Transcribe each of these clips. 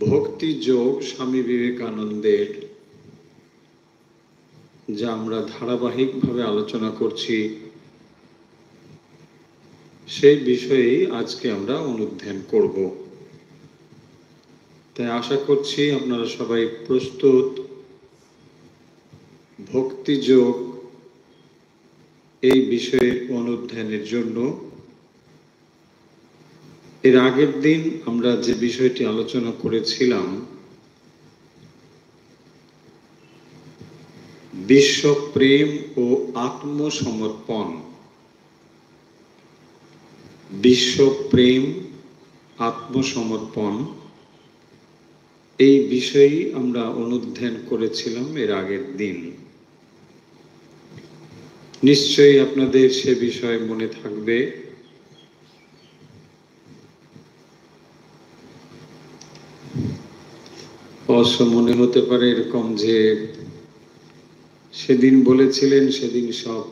ভক্তি যোগ স্বামী বিবেকানন্দের, যা আমরা ধারাবাহিকভাবে আলোচনা করছি, সেই বিষয়েই আজকে আমরা অনুধ্যান করব। তাই আশা করছি আপনারা সবাই প্রস্তুত ভক্তি যোগ এই বিষয়ের অনুধ্যানের জন্য। এর আগের দিন আমরা যে বিষয়টি আলোচনা করেছিলাম, বিশ্বপ্রেম ও আত্মসমর্পণ। বিশ্বপ্রেম, আত্মসমর্পণ, এই বিষয়েই আমরা অনুধ্যান করেছিলাম এর আগের দিন। নিশ্চয়ই আপনাদের সে বিষয় মনে থাকবে। অবশ্য মনে হতে পারে এরকম যে সেদিন বলেছিলেন, সেদিন সব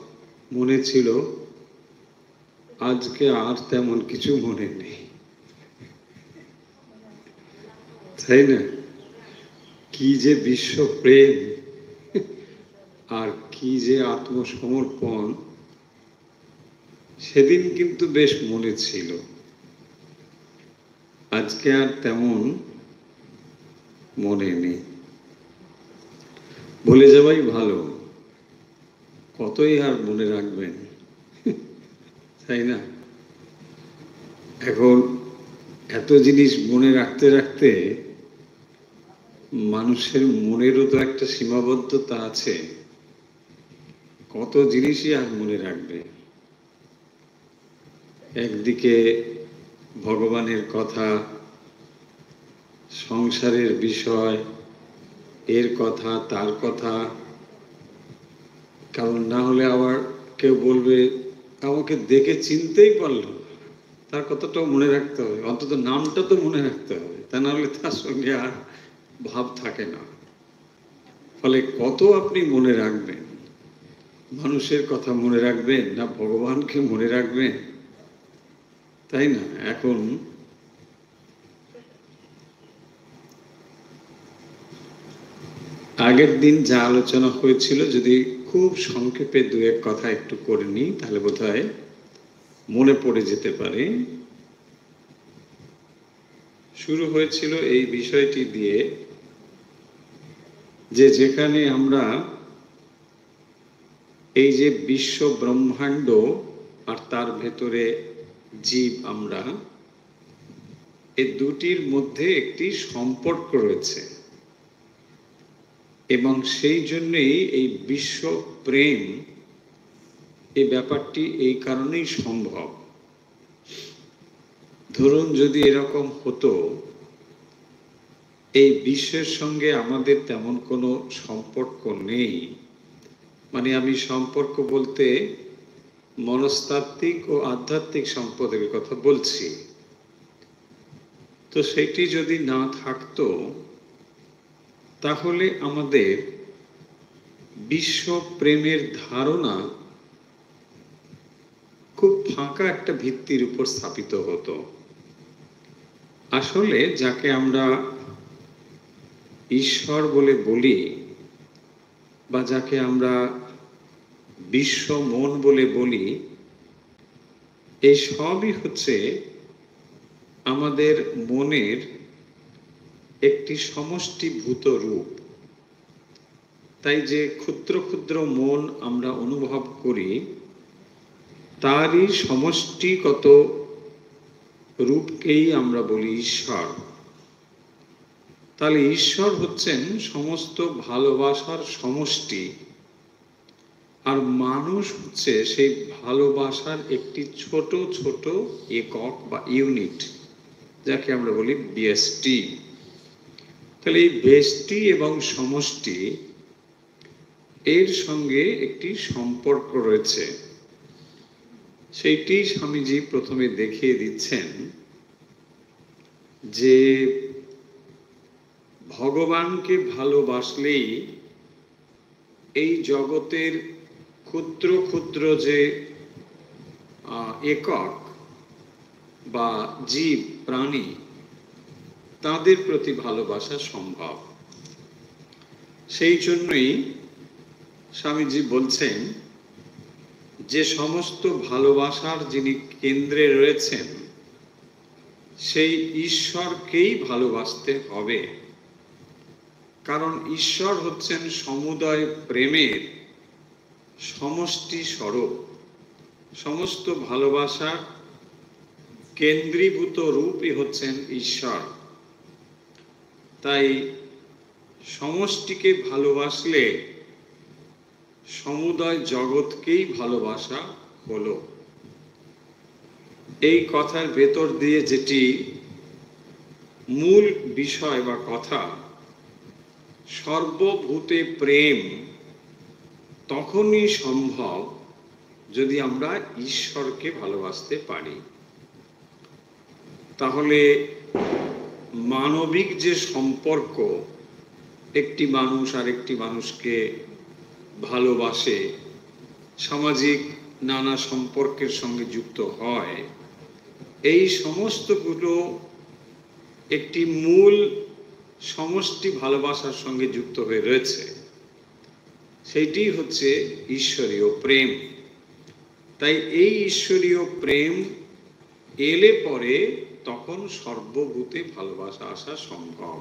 মনে ছিল, আজকে আর তেমন কিছু মনে নেই, তাই না? কি যে বিশ্বপ্রেম আর কি যে আত্মসমর্পণ, সেদিন কিন্তু বেশ মনে ছিল, আজকে আর তেমন মনে নেই। ভুলে যাওয়াই ভালো, কতই আর মনে রাখবেন, তাই না? এখন এত জিনিস মনে রাখতে রাখতে মানুষের মনেরও তো একটা সীমাবদ্ধতা আছে, কত জিনিসই আর মনে রাখবে। একদিকে ভগবানের কথা, সংসারের বিষয়, এর কথা, তার কথা, কারণ না হলে আবার কেউ বলবে আমাকে দেখে চিনতেই পারলো, তার কথাটাও মনে রাখতে হবে, অন্তত নামটা তো মনে রাখতে হবে, তা না হলে তার সঙ্গে আর ভাব থাকে না। ফলে কত আপনি মনে রাখবেন? মানুষের কথা মনে রাখবেন না ভগবানকে মনে রাখবেন, তাই না? এখন আগের দিন যা আলোচনা হয়েছিল, যদি খুব সংক্ষেপে দু এক কথা একটু করে নিই, তাহলে বোধহয় মনে পড়ে যেতে পারে। শুরু হয়েছিল এই বিষয়টি দিয়ে যে যেখানে আমরা এই যে বিশ্ব ব্রহ্মাণ্ড আর তার ভেতরে জীব, আমরা এই দুটির মধ্যে একটি সম্পর্ক রয়েছে, এবং সেই জন্যই এই বিশ্ব প্রেম, এই ব্যাপারটি এই কারণেই সম্ভব। ধরুন যদি এরকম হতো, এই বিশ্বের সঙ্গে আমাদের তেমন কোনো সম্পর্ক নেই, মানে আমি সম্পর্ক বলতে মনস্তাত্ত্বিক ও আধ্যাত্মিক সম্পর্কের কথা বলছি, তো সেটি যদি না থাকতো, তাহলে আমাদের বিশ্ব প্রেমের ধারণা খুব ফাঁকা একটা ভিত্তির উপর স্থাপিত হতো। আসলে যাকে আমরা ঈশ্বর বলে বলি, বা যাকে আমরা বিশ্ব মন বলে বলি, এই সবই হচ্ছে আমাদের মনের একটি সমষ্টিভূত রূপ। তাই যে ক্ষুদ্র ক্ষুদ্র মন আমরা অনুভব করি, তারই সমষ্টিগত রূপকেই আমরা বলি ঈশ্বর। তাহলে ঈশ্বর হচ্ছেন সমস্ত ভালোবাসার সমষ্টি, আর মানুষ হচ্ছে সেই ভালোবাসার একটি ছোট ছোট একক বা ইউনিট, যাকে আমরা বলি ব্যষ্টি। তাহলে এই ব্যষ্টি এবং সমষ্টি, এর সঙ্গে একটি সম্পর্ক রয়েছে। সেইটি স্বামীজি প্রথমে দেখিয়ে দিচ্ছেন যে ভগবানকে ভালোবাসলেই এই জগতের ক্ষুদ্র ক্ষুদ্র যে একক বা জীব প্রাণী, তাদের প্রতি ভালোবাসা সম্ভব। সেই জন্যই স্বামীজি বলছেন যে সমস্ত ভালোবাসার যিনি কেন্দ্রে রয়েছেন সেই ঈশ্বরকেই ভালোবাসতে হবে। কারণ ঈশ্বর হচ্ছেন সমুদয় প্রেমের সমষ্টি স্বরূপ। সমস্ত ভালোবাসার কেন্দ্রীভূত রূপই হচ্ছেন ঈশ্বর। তাই সমষ্টিকে ভালোবাসলে সমুদয় জগৎকেই ভালোবাসা হলো। এই কথার ভেতর দিয়ে যেটি মূল বিষয় বা কথা, সর্বভূতে প্রেম তখনই সম্ভব যদি আমরা ঈশ্বরকে ভালোবাসতে পারি। তাহলে মানবিক যে সম্পর্ক, একটি মানুষ আর একটি মানুষকে ভালোবাসে, সামাজিক নানা সম্পর্কের সঙ্গে যুক্ত হয়, এই সমস্তগুলো একটি মূল সমষ্টি ভালোবাসার সঙ্গে যুক্ত হয়ে রয়েছে। সেইটি হচ্ছে ঈশ্বরীয় প্রেম। তাই এই ঈশ্বরীয় প্রেম এলে পরে তখন সর্বভূতে ভালোবাসা আসা সম্ভব।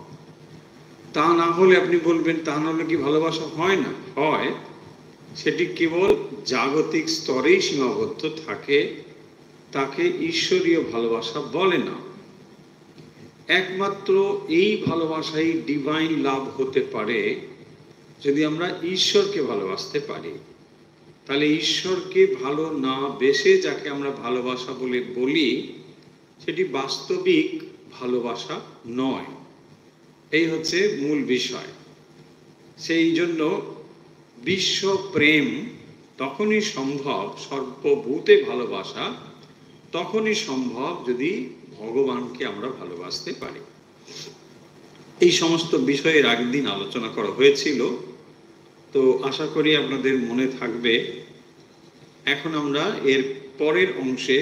তা না হলে আপনি বলবেন তা না হলে কি ভালোবাসা হয় না? হয়, সেটি কেবল জাগতিক স্তরেই সীমাবদ্ধ থাকে, তাকে ঈশ্বরীয় ভালোবাসা বলে না। একমাত্র এই ভালোবাসাই ডিভাইন লাভ হতে পারে যদি আমরা ঈশ্বরকে ভালোবাসতে পারি। তাহলে ঈশ্বরকে ভালো না বেসে যাকে আমরা ভালোবাসা বলে বলি, সেটি বাস্তবিক ভালোবাসা নয়। এই হচ্ছে মূল বিষয়। সেই জন্য বিশ্ব প্রেম তখনই সম্ভব, সর্বভূতে ভালোবাসা তখনই সম্ভব যদি ভগবানকে আমরা ভালোবাসতে পারি। এই সমস্ত বিষয়ের আগের দিন আলোচনা করা হয়েছিল, তো আশা করি আপনাদের মনে থাকবে। এখন আমরা এর পরের অংশে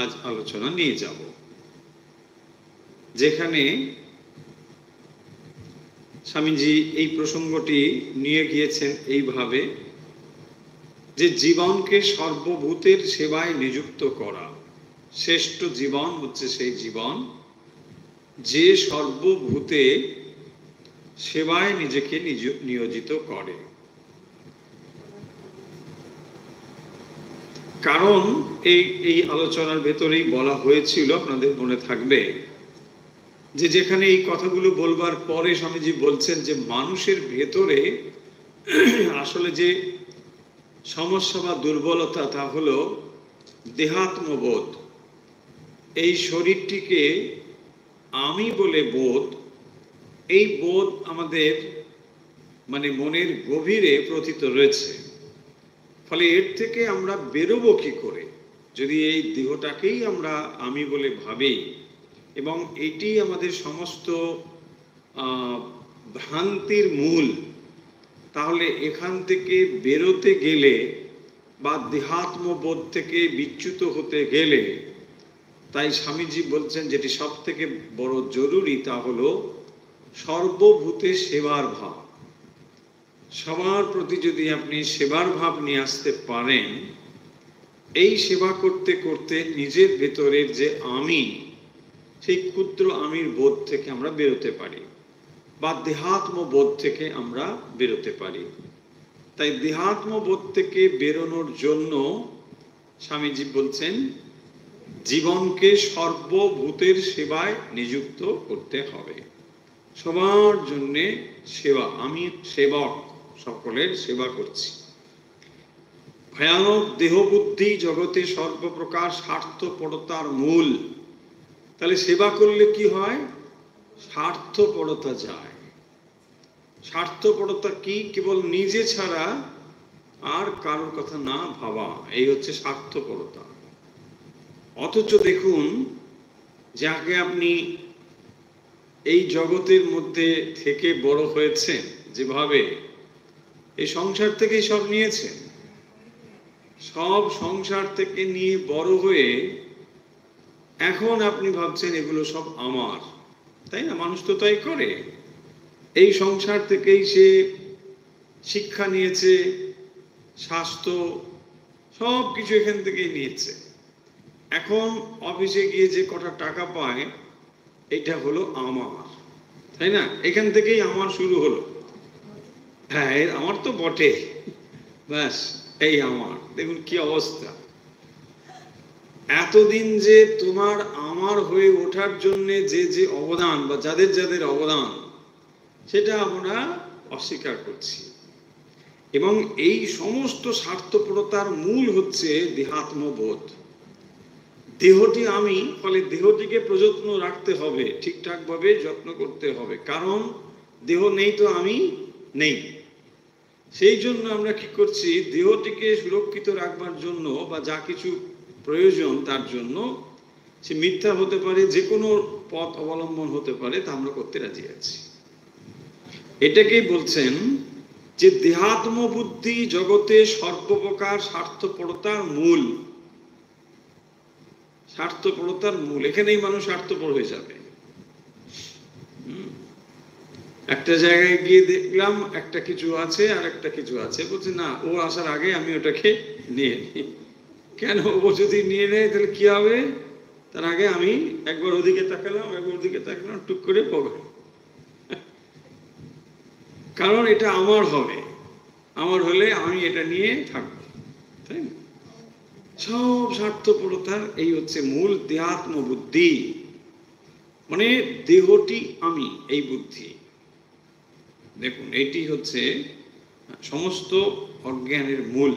আজ আলোচনা নিয়ে যাব, যেখানে স্বামীজি এই প্রসঙ্গটি নিয়ে গিয়েছেন এইভাবে যে জীবনকে সর্বভূতের সেবায় নিযুক্ত করা। শ্রেষ্ঠ জীবন হচ্ছে সেই জীবন যে সর্বভূতে সেবায় নিজেকে নিয়োজিত করে। কারণ এই আলোচনার ভেতরেই বলা হয়েছিল, আপনাদের মনে থাকবে, যে যেখানে এই কথাগুলো বলবার পরে স্বামীজি বলছেন যে মানুষের ভেতরে আসলে যে সমস্যা বা দুর্বলতা তা হলো দেহাত্মবোধ। এই শরীরটিকে আমি বলে বোধ, এই বোধ আমাদের মনের গভীরে প্রথিত রয়েছে। ফলে এর থেকে আমরা বেরোবো কি করে? যদি এই দেহটাকেই আমরা আমি বলে ভাবি এবং এটি আমাদের সমস্ত ভ্রান্তির মূল, তাহলে এখান থেকে বেরোতে গেলে বা দেহাত্মবোধ থেকে বিচ্যুত হতে গেলে, তাই স্বামীজি বলছেন যেটি সব থেকে বড় জরুরি তা হলো সর্বভূতে সেবার ভাব। সবার প্রতি যদি আপনি সেবার ভাব নিয়ে আসতে পারেন, এই সেবা করতে করতে নিজের ভেতরের যে আমি, সেই ক্ষুদ্র আমির বোধ থেকে আমরা বেরোতে পারি বা দেহাত্ম বোধ থেকে আমরা বেরোতে পারি। তাই দেহাত্ম বোধ থেকে বেরোনোর জন্য স্বামীজি বলছেন জীবনকে সর্বভূতের সেবায় নিযুক্ত করতে হবে। সবার জন্যে সেবা, আমি সেবক, সকলের সেবা করছি। ভয়ানক দেহবুদ্ধি জগতে সর্বপ্রকার স্বার্থপরতার মূল। তাহলে সেবা করলে কি হয়? স্বার্থপরতা যায়। স্বার্থপরতা কি? কেবল নিজে ছাড়া আর কারোর কথা না ভাবা, এই হচ্ছে স্বার্থপরতা। অথচ দেখুন, যাকে আপনি এই জগতের মধ্যে থেকে বড় হয়েছেন, যেভাবে এই সংসার থেকেই সব নিয়েছেন, সব সংসার থেকে নিয়ে বড় হয়ে এখন আপনি ভাবছেন এগুলো সব আমার। তাই না? মানুষ তো তাই করে। এই সংসার থেকেই সে শিক্ষা নিয়েছে, স্বাস্থ্য সব কিছু এখান থেকেই নিয়েছে। এখন অফিসে গিয়ে যে কটা টাকা পায়, এটা হলো আমার, তাই না? এখান থেকেই আমার শুরু হলো। হ্যাঁ, আমার তো বটে, ব্যাস এই আমার। দেখুন কি অবস্থা। এতদিন যে তোমার আমার হয়ে ওঠার জন্য যে যে অবদান বা যাদের যাদের অবদান, সেটা আমরা অস্বীকার করছি। এবং এই সমস্ত স্বার্থপরতার মূল হচ্ছে দেহাত্মবোধ। দেহটি আমি, ফলে দেহটিকে প্রযত্ন রাখতে হবে, ঠিকঠাক ভাবে যত্ন করতে হবে, কারণ দেহ নেই তো আমি নেই। সেই জন্য আমরা কি করছি, দেহটিকে সুরক্ষিত রাখবার জন্য বা যা কিছু প্রয়োজন তার জন্য, সে মিথ্যা হতে পারে, যে কোনো পথ অবলম্বন হতে পারে, তা আমরা করতে রাজি আছি। এটাকেই বলছেন যে দেহাত্ম বুদ্ধি জগতে সর্বপ্রকার স্বার্থপরতার মূল। স্বার্থপরতার মূল, এখানেই মানুষ স্বার্থপর হয়ে যাবে। একটা জায়গায় গিয়ে দেখলাম একটা কিছু আছে আর একটা কিছু আছে, বলছে না, ও আসার আগে আমি ওটাকে নিয়ে নিই। কেন? ও যদি নিয়ে নেয় তাহলে কি হবে? তার আগে আমি একবার ওদিকে তাকালাম, একবার ওদিকে তাকালাম, টুক করে পড়ে। কারণ এটা আমার হবে, আমার হলে আমি এটা নিয়ে থাকবো, তাই না? সব স্বার্থপরতার এই হচ্ছে মূল দেহাত্ম বুদ্ধি, মানে দেহটি আমি, এই বুদ্ধি। দেখুন, এটি হচ্ছে সমস্ত অজ্ঞানের মূল।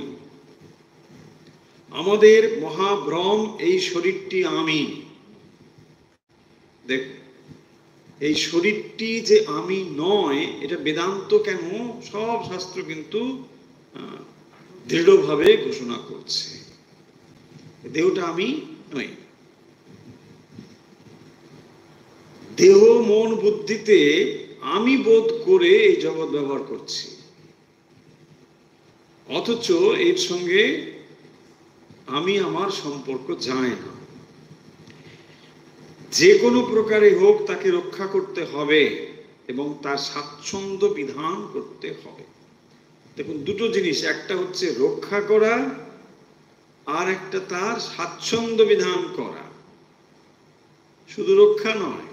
আমাদের মহাভ্রম এই শরীরটি আমি। দেখুন, এই শরীরটি যে আমি নয়, এটা বেদান্ত কেন, সব শাস্ত্র কিন্তু দৃঢ়ভাবে ঘোষণা করছে, দেহটা আমি নই। দেহ মন বুদ্ধিতে আমি বোধ করে এই জগৎ ব্যবহার করছি, অথচ এর সঙ্গে আমি আমার সম্পর্ক যায় না। যে কোনো প্রকারে হোক তাকে রক্ষা করতে হবে এবং তার স্বাচ্ছন্দ্য বিধান করতে হবে। দেখুন, দুটো জিনিস, একটা হচ্ছে রক্ষা করা, আর একটা তার স্বাচ্ছন্দ্য বিধান করা। শুধু রক্ষা নয়,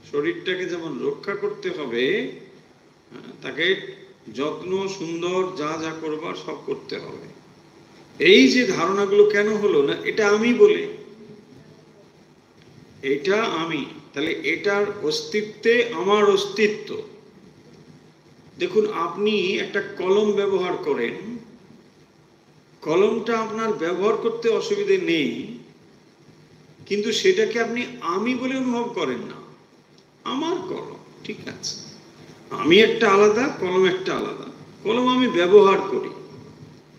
শরীরটাকে যেমন রক্ষা করতে হবে, তাকে যত্ন সুন্দর যা যা করবার সব করতে হবে। এই যে ধারণাগুলো কেন হলো না, এটা আমি বলে, এটা আমি, তাহলে এটার অস্তিত্বে আমার অস্তিত্ব। দেখুন, আপনি একটা কলম ব্যবহার করেন, কলমটা আপনার ব্যবহার করতে অসুবিধে নেই, কিন্তু সেটাকে আপনি আমি বলে অনুভব করেন না। আমার কলম, ঠিক আছে, আমি একটা আলাদা, কলম একটা আলাদা। কলম আমি ব্যবহার করি,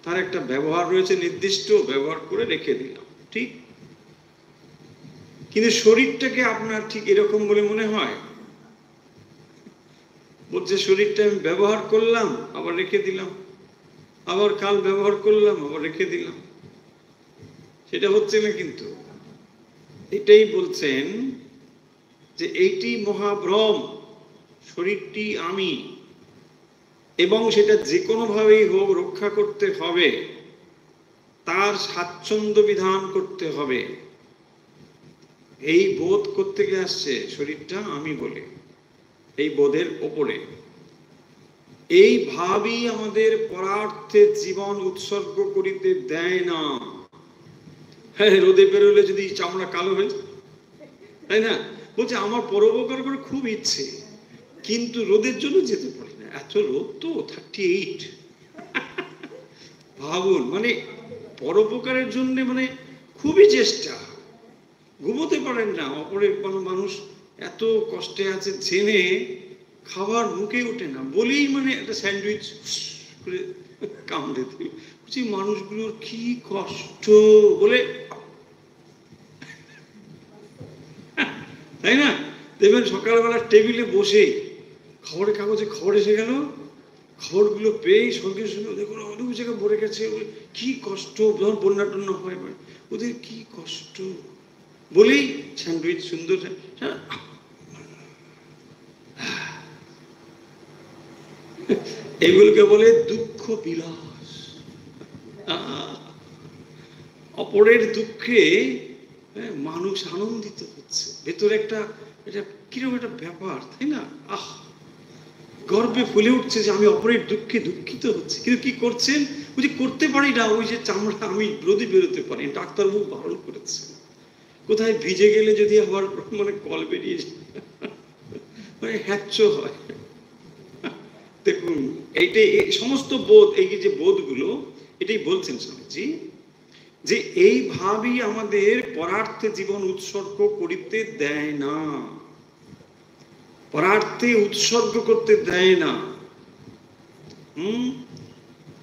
তার একটা ব্যবহার রয়েছে, নির্দিষ্ট ব্যবহার করে রেখে দিলাম, ঠিক। কিন্তু শরীরটাকে আপনার ঠিক এরকম বলে মনে হয়? বলছে শরীরটা আমি ব্যবহার করলাম, আবার রেখে দিলাম, আবার কাল ব্যবহার করলাম, আবার রেখে দিলাম, সেটা হচ্ছে না। কিন্তু এটাই বলছেন যে এইটি মহাভ্রম, শরীরটি আমি, এবং সেটা যে কোনোভাবেই হোক রক্ষা করতে হবে, তার স্বাচ্ছন্দ্য বিধান করতে হবে। এই বোধ করতে আসছে শরীরটা আমি বলে, এই বোধের ওপরে এই ভাবই আমাদের পরার্থে জীবন উৎসর্গ করিতে দেয় না। হ্যাঁ, রোদে বেরোলে যদি চামড়া কালো হয়ে, তাই না? বলছে আমার পরোপকার করে খুব ইচ্ছে, কিন্তু রোদের জন্য যেতে পারি না, এত রোদ তো, 38। ভাবুন, মানে পরোপকারের জন্য মানে খুবই চেষ্টা, ঘুমোতে পারেন না, অপরের কোনো মানুষ এত কষ্টে আছে জেনে খাবার মুখে ওঠে না বলেই মানে একটা স্যান্ডউইচ করে কামড়ে দিল। বলছি মানুষগুলোর কি কষ্ট বলে, তাই না? দেখবেন সকালবেলা টেবিলে বসে খবরের কাগজে খবর এসে গেল, খবরগুলো পেয়ে সঙ্গে সঙ্গে দেখুন অনেক জায়গায় ভরে গেছে, কি কষ্ট, যখন বন্যা টন্যা হয় ওদের কি কষ্ট বলেই স্যান্ডউইচ সুন্দর। এগুলোকে বলে দুঃখ বিলাস। অপরের দুঃখে মানুষ আনন্দিত হচ্ছে, ভেতরে একটা এটা কিরকম একটা ব্যাপার, তাই না? গর্বে ফুলে উঠছে যে আমি অপরের দুঃখে দুঃখিত হচ্ছে। কিন্তু কি করছেন? ওই যে করতে পারি না, ওই যে চামড়া আমি রোদে বেরোতে পারি, ডাক্তারবাবু বারণ করেছে। কোথায় ভিজে গেলে যদি আবার মানে কল বেরিয়ে যায়, মানে হ্যাচ্ছ হয়। দেখুন এইটাই সমস্ত বোধ, এই যে বোধগুলো, এটাই বলছেন স্বামীজি, যে এইভাবেই আমাদের পরার্থে জীবন উৎসর্গ করিতে দেয় না, পরার্থে উৎসর্গ করতে দেয় না।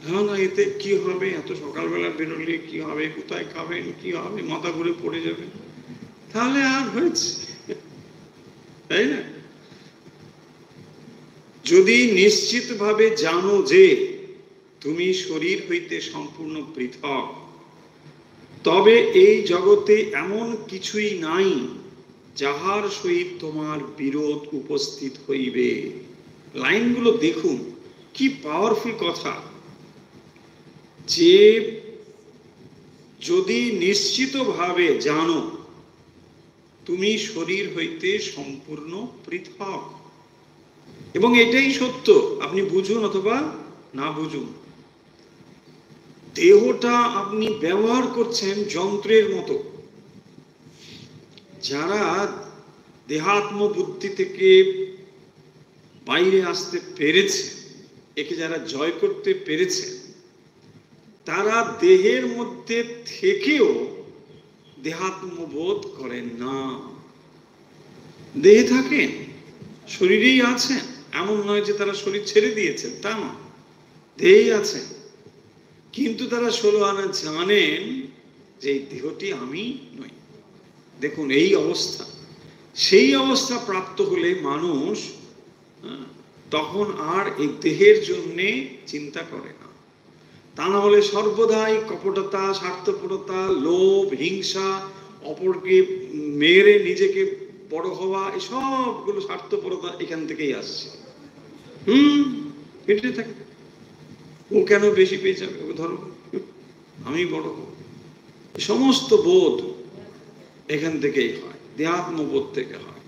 হ্যাঁ না, এতে কি হবে, এত সকালবেলা বেরোলে কি হবে, কোথায় খাবেন, কি হবে, মাথা ঘুরে পড়ে যাবে, তাহলে আর হয়েছে, তাই না? যদি নিশ্চিতভাবে জানো যে তুমি শরীর হইতে সম্পূর্ণ পৃথক, তবে এই জগতে এমন কিছুই নাই যাহার সহিত তোমার বিরোধ উপস্থিত হইবে। লাইনগুলো দেখুন কি পাওয়ারফুল কথা, যে যদি নিশ্চিতভাবে জানো তুমি শরীর হইতে সম্পূর্ণ পৃথক, এবং এটাই সত্য, আপনি বুঝুন অথবা না বুঝুন, দেহটা আপনি ব্যবহার করছেন যন্ত্রের মতো। যারা দেহাত্ম বুদ্ধি থেকে বাইরে আসতে পেরেছে, একে যারা জয় করতে পেরেছে, তারা দেহের মধ্যে থেকেও দেহাত্মবোধ করেন না। দেহে থাকেন, শরীরেই আছেন, এমন নয় যে তারা শরীর ছেড়ে দিয়েছেন, তা না, দেহেই আছেন, কিন্তু তারা 16 আনা জানেন যে এই দেহটি আমি নই। দেখুন এই অবস্থা, সেই অবস্থা প্রাপ্ত হলে মানুষ তখন আর এই দেহের জন্যে চিন্তা করে না। তা না হলে সর্বদাই কপটতা, স্বার্থপরতা, লোভ, হিংসা, অপরকে মেরে নিজেকে বড় হওয়া, এই সবগুলো স্বার্থপরতা এখান থেকেই আসছে। পেটে থাকে, ও কেন বেশি পেয়ে যাবে, ওকে ধরো, আমি বড় হব, সমস্ত বোধ এখান থেকেই হয়, দেহাত্মবোধ থেকে হয়।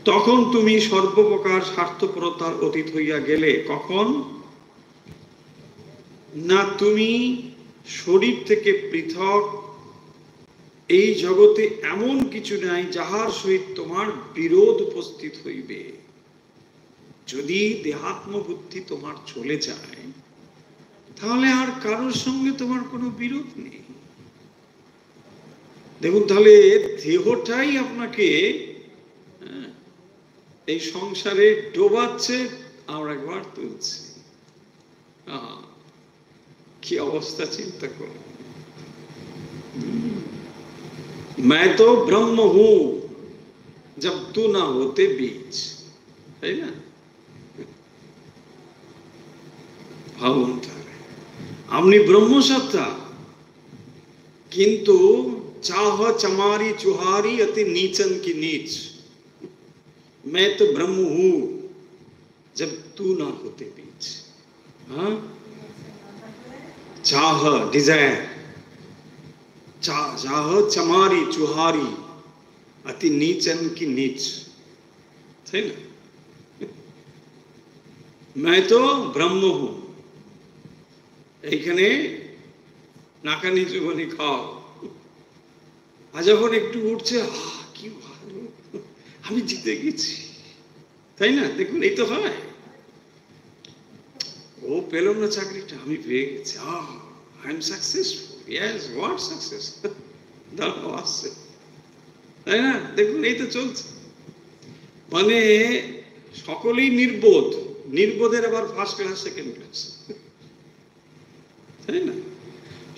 তখন তুমি সর্বপ্রকার স্বার্থপরতার অতীত হইয়া গেলে। কখন না তুমি শরীর থেকে পৃথক, এই জগতে এমন কিছু নাই যাহার সহিত তোমার বিরোধ উপস্থিত হইবে। যদি দেহাত্ম বুদ্ধি তোমার চলে যায়, তাহলে আর কারোর সঙ্গে তোমার কোনো বিরোধ নেই। দেখুন তাহলে দেহটাই আপনাকে এই সংসারে ডোবাচ্ছে আর একবার তুলছে। কি অবস্থা চিন্তা করো। मैं तो ब्रह्म हूं जब तू ना होते बीच, তাই না? ভাবুন তাহলে, আপনি ব্রহ্মসত্তা, কিন্তু चाह चमारी चुहारी अति नीचन की नीच, मैं तो ब्रह्म हूं जब तू ना होते बीच। हाँ, चाह डिजायर, चाह चमारी चुहारी अति नीचन की नीच, है ना? मैं तो ब्रह्म हूं, এইখানে নাকানি চুবানি খাও, আর যখন একটু উঠছে, কি ভালো, আমি জিতে গেছি, তাই না? দেখুন এই তো হয়, ও পেল না চাকরিটা, আমি পেয়ে গেছি, I am successful. Yes, what success, দাঁড়াও আসছে, তাই না? দেখুন এই তো চলছে, মানে সকলেই নির্বোধ, নির্বোধের আবার ফার্স্ট ক্লাস, সেকেন্ড ক্লাস, তাই না?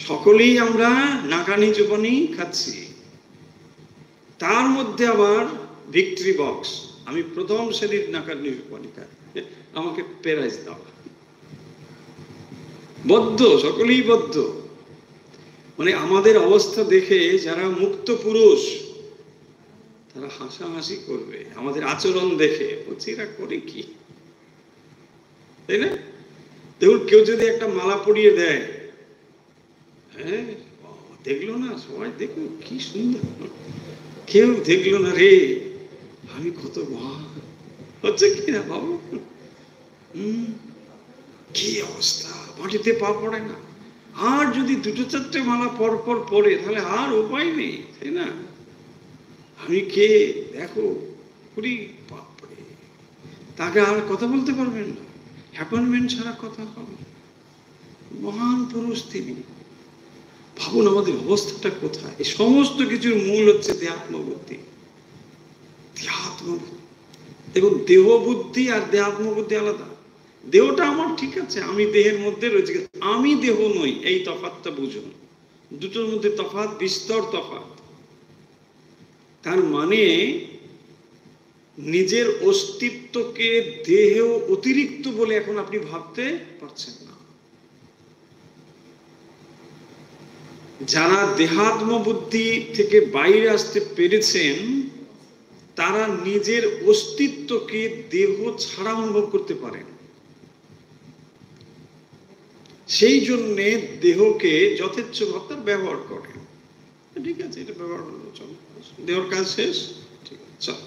সকলেই আমরা নাকানি চুবানি খাচ্ছি, তার মধ্যে আবার ভিক্টরি বক্স, আমি প্রথম শ্রেণীর নাকানি চুবানি খাই, আমাকে প্রাইজ দাও। বদ্ধ, সকলেই বদ্ধ। মানে আমাদের অবস্থা দেখে যারা মুক্ত পুরুষ, তারা হাসাহাসি করবে আমাদের আচরণ দেখে, বলছি এরা করে কি, তাই না? দেখুন কেউ যদি একটা মালা পরিয়ে দেয়, হ্যাঁ দেখলো না সবাই, দেখো কি সুন্দর, কেউ দেখলো না রে আমি কত মহান, হচ্ছে কি না বাবু? কি অবস্থা, মাটিতে পা পড়ে না। আর যদি দুটো চারটে মালা পর পর পড়ে তাহলে আর উপায় নেই, তাই না? আমি কে দেখো, পুরি বাপরে, তাকে আর কথা বলতে পারবেন না, অ্যাপয়েন্টমেন্ট ছাড়া কথা হবে। মহান পুরুষ তিনি। ভাবুন আমাদের অবস্থাটা কোথায়। এই সমস্ত কিছুর মূল হচ্ছে দেহাত্মবুদ্ধি। দেহাত্মবুদ্ধি, দেখুন দেহ বুদ্ধি আর দেহাত্মবুদ্ধি আলাদা। দেহটা আমার ঠিক আছে, আমি দেহের মধ্যে রয়েছে, আমি দেহ নই, এই তফাৎটা বুঝুন। দুটোর মধ্যে তফাৎ, বিস্তর তফাৎ। তার মানে নিজের অস্তিত্বকে দেহ অতিরিক্ত বলে এখন আপনি ভাবতে পারছেন না। যারা দেহাত্ম বুদ্ধি থেকে বাইরে আসতে পেরেছেন তারা নিজের অস্তিত্বকে দেহ ছাড়া অনুভব করতে পারেন। সেই জন্য দেহকে যথেচ্ছ ভাবে ব্যবহার করেন। ঠিক আছে, এটা ব্যবহার হলো, চল দেহর কাজ শেষ, ঠিক আছে চল।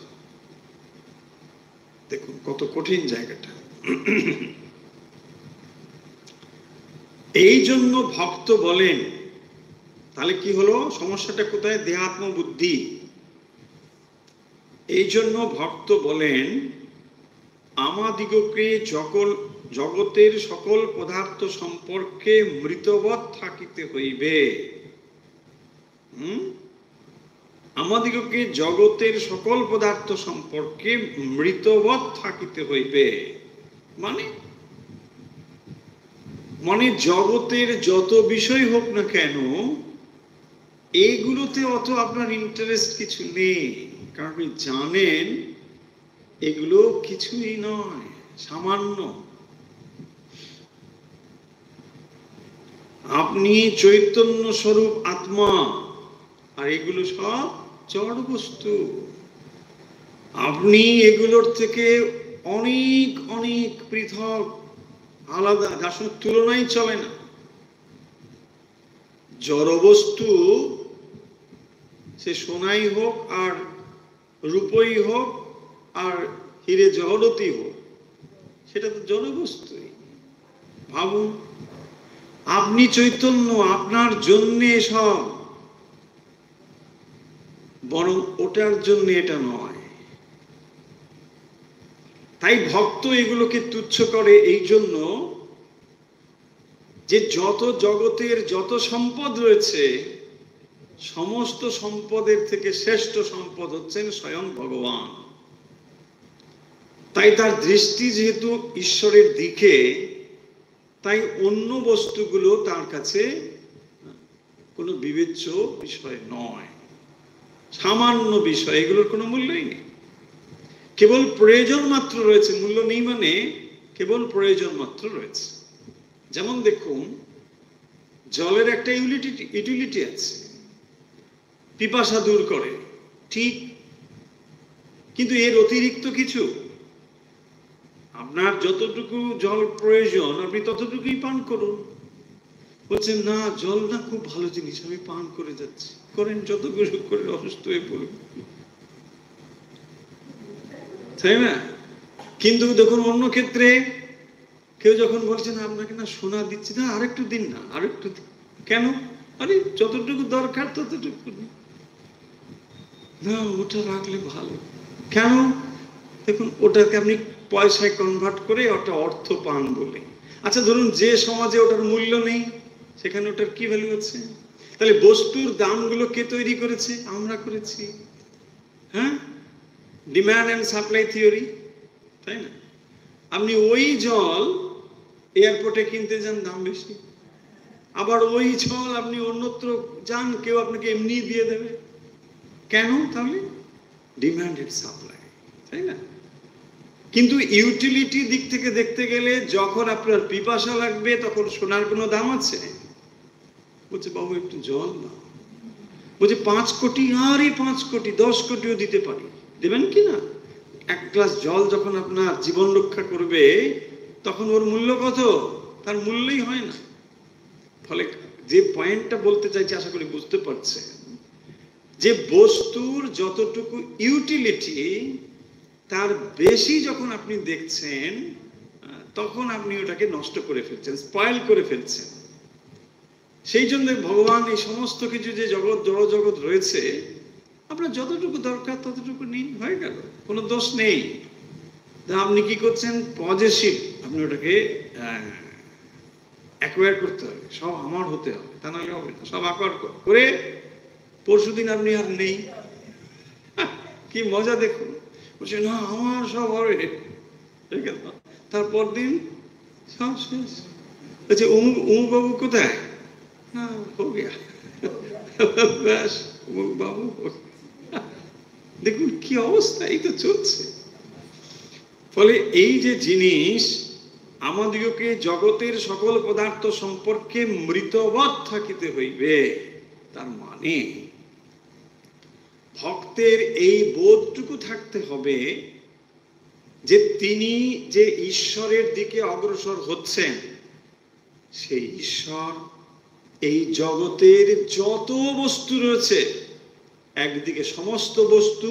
দেখুন কত কঠিন জায়গাটা। এই জন্য ভক্ত বলেন, তাহলে কি হলো সমস্যাটা কোথায়? দেহাত্ম বুদ্ধি। এই জন্য ভক্ত বলেন আমাদিগকে জগতের সকল পদার্থ সম্পর্কে মৃতবৎ থাকিতে হইবে। আমাদিগকে জগতের সকল পদার্থ সম্পর্কে মৃতবৎ থাকিতে হইবে, মানে জগতের যত বিষয় হোক না কেন এইগুলোতে অত আপনার ইন্টারেস্ট কিছু নেই, কারণ আপনি জানেন এগুলো কিছুই নয়, সামান্য। আপনি চৈতন্য স্বরূপ আত্মা, আর এগুলো সব জড় বস্তু। আপনি এগুলোর থেকে অনেক অনেক পৃথক, আলাদা, যার সঙ্গে তুলনাই চলে না। জড় বস্তু সে সোনাই হোক আর রূপই হোক আর হিরে জহরতি হোক, সেটা তো জড় বস্তুই। ভাবুন আপনি চৈতন্য, আপনার জন্য সব, বরং ওটার জন্য এটা নয়। তাই ভক্ত এগুলোকে তুচ্ছ করে এই জন্য যে যত জগতের যত সম্পদ রয়েছে সমস্ত সম্পদের থেকে শ্রেষ্ঠ সম্পদ হচ্ছেন স্বয়ং ভগবান। তাই তার দৃষ্টি যেহেতু ঈশ্বরের দিকে, তাই অন্য বস্তুগুলো তার কাছে কোনো বিবেচ্য বিষয় নয়, সামান্য বিষয়, এগুলোর কোনো মূল্যই নেই। কেবল প্রয়োজন মাত্র রয়েছে, মূল্য নেই মানে কেবল প্রয়োজন মাত্র রয়েছে। যেমন দেখুন জলের একটা ইউটিলিটি আছে, পিপাসা দূর করে, ঠিক, কিন্তু এর অতিরিক্ত কিছু, আপনার যতটুকু জল প্রয়োজন আপনি ততটুকুই পান করুন। বলছেন না জল না খুব ভালো জিনিস, আমি পান করে যাচ্ছি, করেন, যতটুকু করে অসুস্থ হয়ে পড়ুন, তাই না? কিন্তু দেখুন অন্য ক্ষেত্রে কেউ যখন বলছেন আপনাকে না সোনা দিচ্ছি, না আরেকটু দিন, না আরেকটু দিন, কেন? আরে যতটুকু দরকার ততটুকু না, ওটা রাখলে ভালো, কেন? দেখুন ওটাকে আপনি পয়সায় কনভার্ট করে ওটা অর্থ পান বলে। আচ্ছা ধরুন যে সমাজে ওটার মূল্য নেই সেখানে ওটার কি ভ্যালু আছে? তাহলে বস্তুর দামগুলো কে তৈরি করেছে? আমরা করেছি। হ্যাঁ, ডিমান্ড অ্যান্ড সাপ্লাই থিওরি, তাই না? আপনি ওই জল এয়ারপোর্টে কিনতে যান, দাম বেশি, আবার ওই জল আপনি অন্যত্র যান, কেউ আপনাকে এমনি দিয়ে দেবে, কেন? তাহলে ডিমান্ড এন্ড সাপ্লাই, তাই না? কিন্তু ইউটিলিটি দিক থেকে দেখতে গেলে যখন আপনার পিপাসা লাগবে তখন সোনার কোনো দাম আছে? বলছে বাবু একটু জল দাও, বলছে 5 কোটি, আরে 5 কোটি 10 কোটিও দিতে পারি, দেবেন কি না? এক গ্লাস জল যখন আপনার জীবন রক্ষা করবে তখন ওর মূল্য কত? তার মূল্যই হয় না। ফলে যে পয়েন্টটা বলতে চাইছি আশা করি বুঝতে পারছেন, যে বস্তুর যতটুকু ইউটিলিটি তার বেশি যখন আপনি দেখছেন তখন আপনি ওটাকে নষ্ট করে ফেলছেন, স্পয়েল করে ফেলছেন। সেই জন্য ভগবান এই সমস্ত কিছু যে জগৎ, জড় জগৎ রয়েছে, আপনার যতটুকু দরকার ততটুকু নিন, হয়ে গেল, কোনো দোষ নেই। আপনি কি করছেন? পজেসিভ, আপনি ওটাকে অ্যাকোয়ার করতে হবে, সব আমার হতে হবে, তা নাহলে হবে না। সব অ্যাকোয়ার করে পরশুদিন আপনি আর নেই। কি মজা দেখুন, বলছে না আমার সব হবে, তারপর দিন সব শেষ। আচ্ছা অমুক অমুক বাবু কোথায়? হ্যাঁ হো গিয়া, ব্যাস অমুক বাবু। দেখুন কি অবস্থা, এই তো চলছে। ফলে এই যে জিনিস, আমাদিগকে জগতের সকল পদার্থ সম্পর্কে মৃতবৎ থাকিতে হইবে, তার মানে ভক্তের এই বোধটুকু থাকতে হবে যে তিনি যে ঈশ্বরের দিকে অগ্রসর হচ্ছেন, সেই ঈশ্বর এই জগতের যত বস্তু রয়েছে, একদিকে সমস্ত বস্তু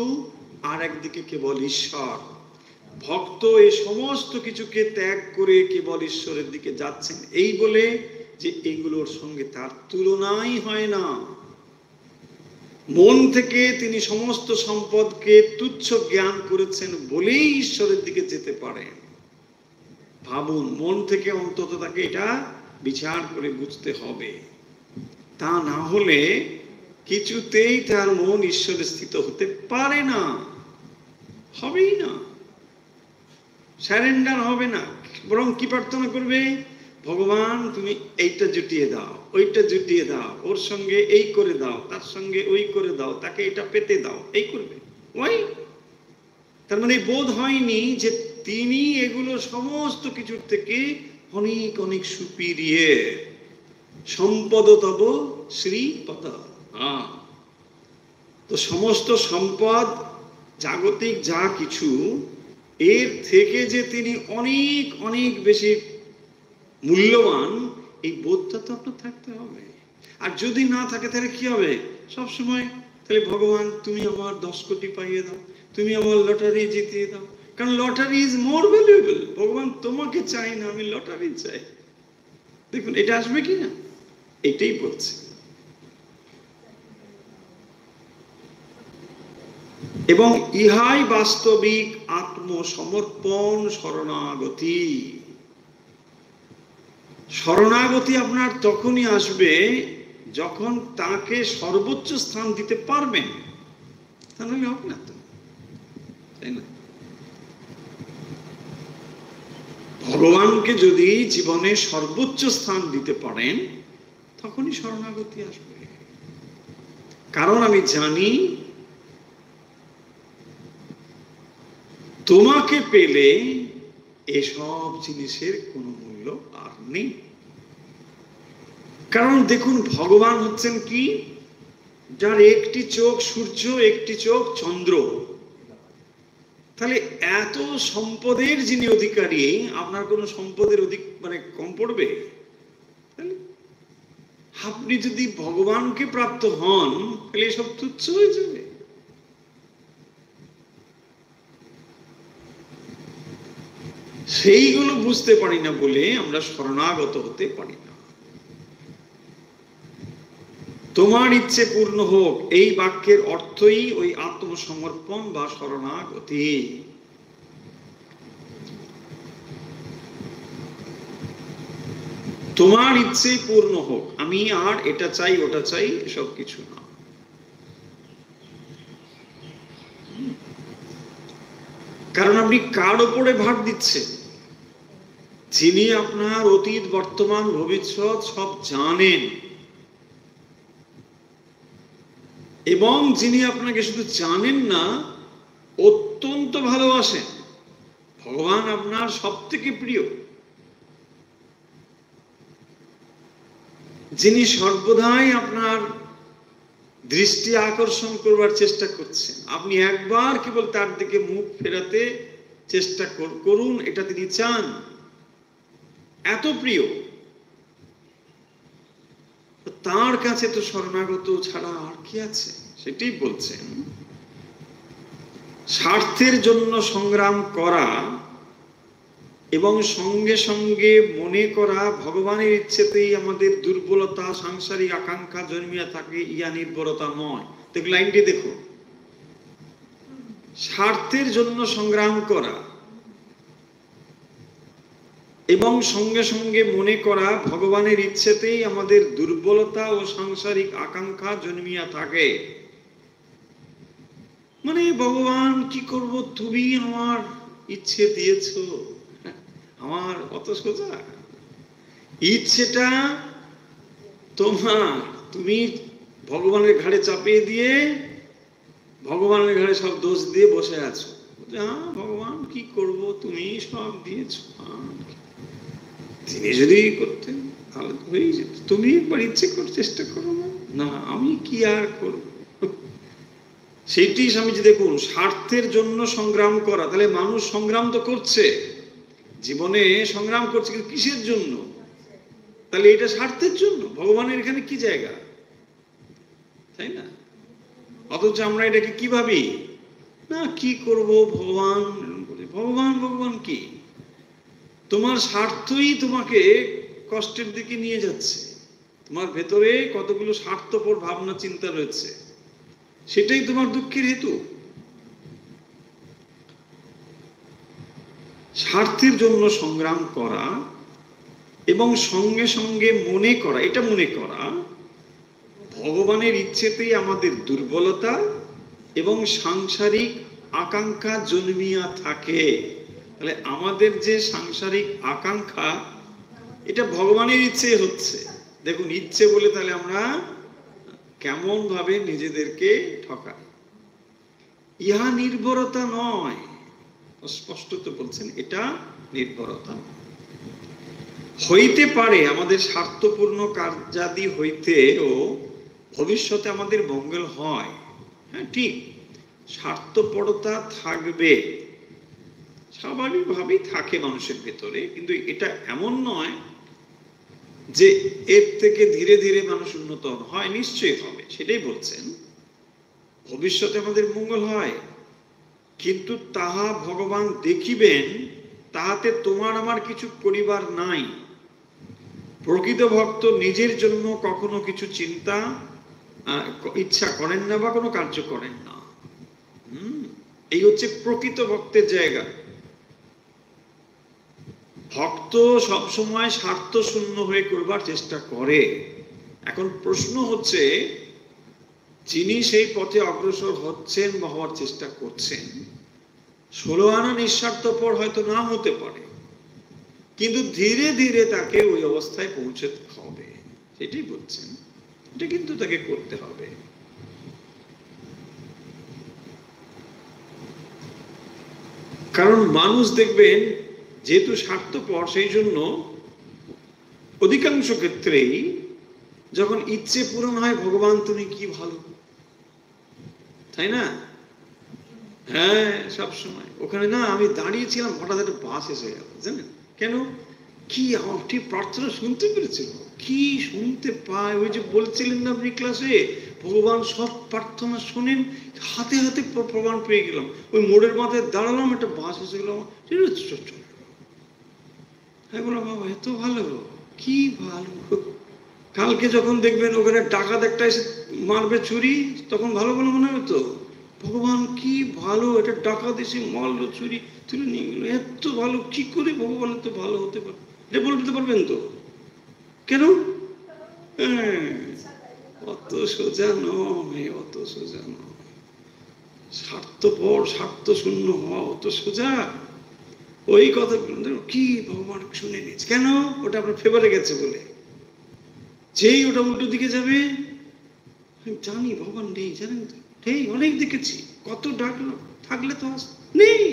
আর একদিকে কেবল ঈশ্বর। ভক্ত এই সমস্ত কিছুকে ত্যাগ করে কেবল ঈশ্বরের দিকে যাচ্ছেন, এই বলে যে এইগুলোর সঙ্গে তার তুলনাই হয় না। মন থেকে তিনি সমস্ত সম্পদকে তুচ্ছ জ্ঞান করেছেন বলেই ঈশ্বরের দিকে যেতে পারেন। ভাবুন, মন থেকে অন্তত তাকে এটা বিচার করে বুঝতে হবে, তা না হলে কিছুতেই তার মন ঈশ্বরে স্থিত হতে পারে না, হবেই না, স্যারেন্ডার হবে না। বরং কি প্রার্থনা করবে? ভগবান তুমি এইটা জুটিয়ে দাও, ওইটা জুটিয়ে দাও, ওর সঙ্গে এই করে দাও, তার সঙ্গে ওই করে দাও, তাকে এটা পেতে দাও, এই করবে। ওই তার মানে বোধ হয়নি যে তিনি এগুলো সমস্ত কিছুর থেকে অনেক অনেক সুপিরিয়র। সম্পদ তব শ্রীপদ। তো সমস্ত সম্পদ জাগতিক যা কিছু, এর থেকে যে তিনি অনেক অনেক বেশি মূল্যবান, এই বোধটা তো আপনার থাকতে হবে। আর যদি না থাকে তাহলে কি হবে? সবসময় তাহলে ভগবান তুমি আমার 10 কোটি পাইয়ে দাও, তুমি আমার লটারি জিতিয়ে দাও। কারণ লটারি ইজ মোর ভ্যালুয়েবল। ভগবান তোমাকে চাই না, আমি লটারি চাই। দেখুন এটা আসবে কি না, এটাই বলছে। এবং ইহাই বাস্তবিক আত্মসমর্পণ, শরণাগতি। শরণাগতি আপনার তখনই আসবে যখন তাকে সর্বোচ্চ স্থান দিতে পারবেন, তাহলে হবে না তো, তাই না? ভগবানকে যদি জীবনে সর্বোচ্চ স্থান দিতে পারেন তখনই শরণাগতি আসবে। কারণ আমি জানি তোমাকে পেলে এসব জিনিসের কোনো মূল্য আর নেই। কারণ দেখুন ভগবান হচ্ছেন কি, যার একটি চোখ সূর্য, একটি চোখ চন্দ্র। তাহলে এত সম্পদের যিনি অধিকারী, আপনার কোনো সম্পদের মানে কম পড়বে? আপনি যদি ভগবানকে প্রাপ্ত হন তাহলে এসব তুচ্ছ হয়ে যাবে। সেইগুলো বুঝতে পারি না বলে আমরা শরণাগত হতে পারি না। তোমার ইচ্ছে পূর্ণ হোক, এই বাক্যের অর্থই ওই আত্মসমর্পণ বা শরণাগতি। তোমার ইচ্ছে পূর্ণ হোক, আমি আর এটা চাই ওটা চাই এসব কিছু না। কারণ আপনি কার উপরে ভার দিচ্ছেন? যিনি আপনার অতীত, বর্তমান, ভবিষ্যৎ সব জানেন, এবং যিনি আপনাকে শুধু জানেন না, অত্যন্ত ভালোবাসেন। ভগবান আপনার সব থেকে প্রিয়, যিনি সর্বদাই আপনার দৃষ্টি আকর্ষণ করবার চেষ্টা করছেন, আপনি একবার কেবল তার দিকে মুখ ফেরাতে চেষ্টা করুন, এটা তিনি চান। এত প্রিয়, তার কাছে তো শরণাগত ছাড়া আর কি আছে? সেটাই বলছেন, স্বার্থের জন্য সংগ্রাম করা এবং সঙ্গে সঙ্গে মনে করা ভগবানের ইচ্ছেতেই আমাদের দুর্বলতা, সাংসারিক আকাঙ্ক্ষা জন্মিয়া থাকে, ইয়া নির্ভরতা নয়। দেখো লাইনটি দেখো, স্বার্থের জন্য সংগ্রাম করা এবং সঙ্গে সঙ্গে মনে করা ভগবানের ইচ্ছেতেই আমাদের দুর্বলতা ও সাংসারিক আকাঙ্ক্ষা জন্মিয়া থাকে। মানে ভগবান কি করব, তুমি আমার ইচ্ছে দিয়েছ, আমার অত সোজা ইচ্ছেটা তোমার, তুমি ভগবানের ঘাড়ে চাপিয়ে দিয়ে ভগবানের ঘাড়ে সব দোষ দিয়ে বসে আছো। হ্যাঁ ভগবান কি করব, তুমি সব দিয়েছো, তিনি যদি করতেন তাহলে হয়ে যেত, তুমি একবার ইচ্ছে করে চেষ্টা করো না, না আমি কি আর করব। সেইটি স্বামীজি দেখুন, স্বার্থের জন্য সংগ্রাম করা, তাহলে মানুষ সংগ্রাম তো করছে, জীবনে সংগ্রাম করছে, কিন্তু কিসের জন্য? তাহলে এটা স্বার্থের জন্য। ভগবানের এখানে কি জায়গা, তাই না? অথচ আমরা এটাকে কি ভাবি, না কি করব ভগবান, ভগবান ভগবান কি, তোমার স্বার্থই তোমাকে কষ্টের দিকে নিয়ে যাচ্ছে। তোমার ভেতরে কতগুলো স্বার্থপর ভাবনা চিন্তা রয়েছে, সেটাই তোমার দুঃখের হেতু। স্বার্থের জন্য সংগ্রাম করা এবং সঙ্গে সঙ্গে মনে করা, এটা মনে করা ভগবানের ইচ্ছেতেই আমাদের দুর্বলতা এবং সাংসারিক আকাঙ্ক্ষা জন্মিয়া থাকে। তাহলে আমাদের যে সাংসারিক আকাঙ্ক্ষা, এটা ভগবানের ইচ্ছে হচ্ছে। দেখুন ইচ্ছে বলে তাহলে আমরা কেমন ভাবে নিজেদেরকে ঠকাই। ইহা নির্ভরতা নয়, স্পষ্টত বলছেন এটা নির্ভরতা। হইতে পারে আমাদের স্বার্থপূর্ণ কার্যাদি হইতেও ভবিষ্যতে আমাদের মঙ্গল হয়, হ্যাঁ ঠিক, স্বার্থপরতা থাকবে, স্বাভাবিকভাবেই থাকে মানুষের ভেতরে, কিন্তু এটা এমন নয় যে এর থেকে ধীরে ধীরে মানুষ উন্নত হয়, নিশ্চয়ই হবে, সেটাই বলছেন। ভবিষ্যতে আমাদের মঙ্গল হয়, কিন্তু তাহা ভগবান দেখিবেন, তাহাতে তোমার আমার কিছু করিবার নাই। প্রকৃত ভক্ত নিজের জন্য কখনো কিছু চিন্তা ইচ্ছা করেন না বা কোনো কার্য করেন না। এই হচ্ছে প্রকৃত ভক্তের জায়গা। ভক্ত সবসময় স্বার্থ শূন্য হয়ে করবার চেষ্টা করে। এখন প্রশ্ন হচ্ছে, যিনি সেই পথে অগ্রসর হচ্ছেন বা হওয়ার চেষ্টা করছেন, 16 আনা নিঃস্বার্থপর হয়তো না হতে পারে, কিন্তু ধীরে ধীরে তাকে ওই অবস্থায় পৌঁছতে হবে, সেটাই বলছেন। এটা কিন্তু তাকে করতে হবে। কারণ মানুষ দেখবেন যেহেতু স্বার্থপর, সেই জন্য অধিকাংশ ক্ষেত্রেই যখন ইচ্ছে পূরণ হয়, ভগবান তুমি কি ভালো, তাই না? হ্যাঁ সব সময় ওখানে না, আমি দাঁড়িয়েছিলাম, হঠাৎ একটা বাস এসে গেল, জানেন কেন? কি আমার ঠিক প্রার্থনা শুনতে পেরেছিল, কি শুনতে পায়, ওই যে বলছিলেন না আপনি ক্লাসে, ভগবান সব প্রার্থনা শোনেন, হাতে হাতে প্রমাণ পেয়ে গেলাম। ওই মোড়ের মাথায় দাঁড়ালাম, একটা বাস এসে গেল, হ্যাঁ বললাম বাবা এত ভালো, কি ভালো। কালকে যখন দেখবেন ওখানে ডাকাত একটা এসে মারবে চুরি, তখন ভালো ভালো মনে হবে তো, ভগবান কি ভালো, এটা ডাকাত এসে মারলো, চুরি তুলে নিয়ে গেল, এত ভালো, কি করে ভগবান এত ভালো হতে পারে, এটা বলতে পারবেন তো? কেন? অত সোজা নয়, অত সোজা নয়। স্বার্থপর, স্বার্থ শূন্য হওয়া অত সোজা? ওই কথা কি ভগবান শুনে নিচ্ছে, কেন? ওটা আপনার ফেভারে গেছে বলে। যেই ওটা উল্টো দিকে যাবে, জানি ভগবান নেই, জানেন তো, নেই, অনেক দেখেছি, কত ডাকলো, থাকলে তো নেই।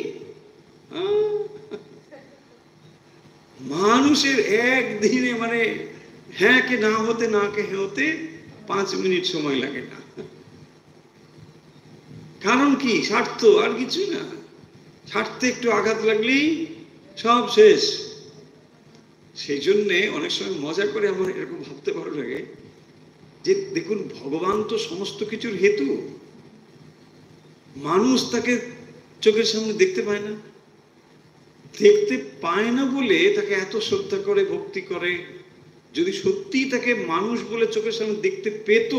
মানুষের একদিনে মানে হ্যাঁ কে না হতে, না কে হতে 5 মিনিট সময় লাগে না। কারণ কি? স্বার্থ, আর কিছুই না। স্বার্থে একটু আঘাত লাগলেই সব শেষ। সেই জন্যে অনেক সময় মজা করে আমার এরকম ভাবতে ভালো লাগে যে দেখুন, ভগবান তো সমস্ত কিছুর হেতু, মানুষ তাকে চোখের সামনে দেখতে পায় না, দেখতে পায় না বলে তাকে এত শ্রদ্ধা করে, ভক্তি করে। যদি সত্যি তাকে মানুষ বলে চোখের সামনে দেখতে পেত,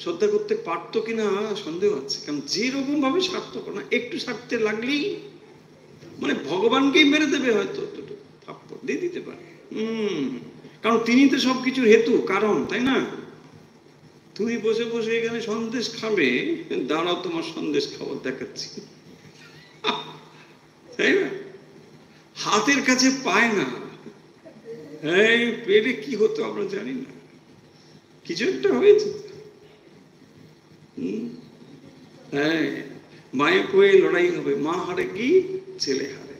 শ্রদ্ধা করতে পারতো কিনা সন্দেহ আছে। কারণ যেরকম ভাবে স্বার্থপর, না একটু স্বার্থে লাগলেই মানে ভগবানকেই মেরে দেবে, হয়তো থাপ্পড় দিয়ে দিতে পারে। কারণ তিনি তো সবকিছুর হেতু, কারণ, তাই না? তুমি বসে বসে এখানে সন্দেশ খাবে, দাঁড়াও তোমার সন্দেশ খাবার দেখাচ্ছি, তাই না? হাতের কাছে পায় না, এই পেটে কি হতো আমরা জানি না, কিছু একটা হয়েছে। হ্যাঁ, মায়ে কয়ে লড়াই হবে, মা হারে কি ছেলে হারে।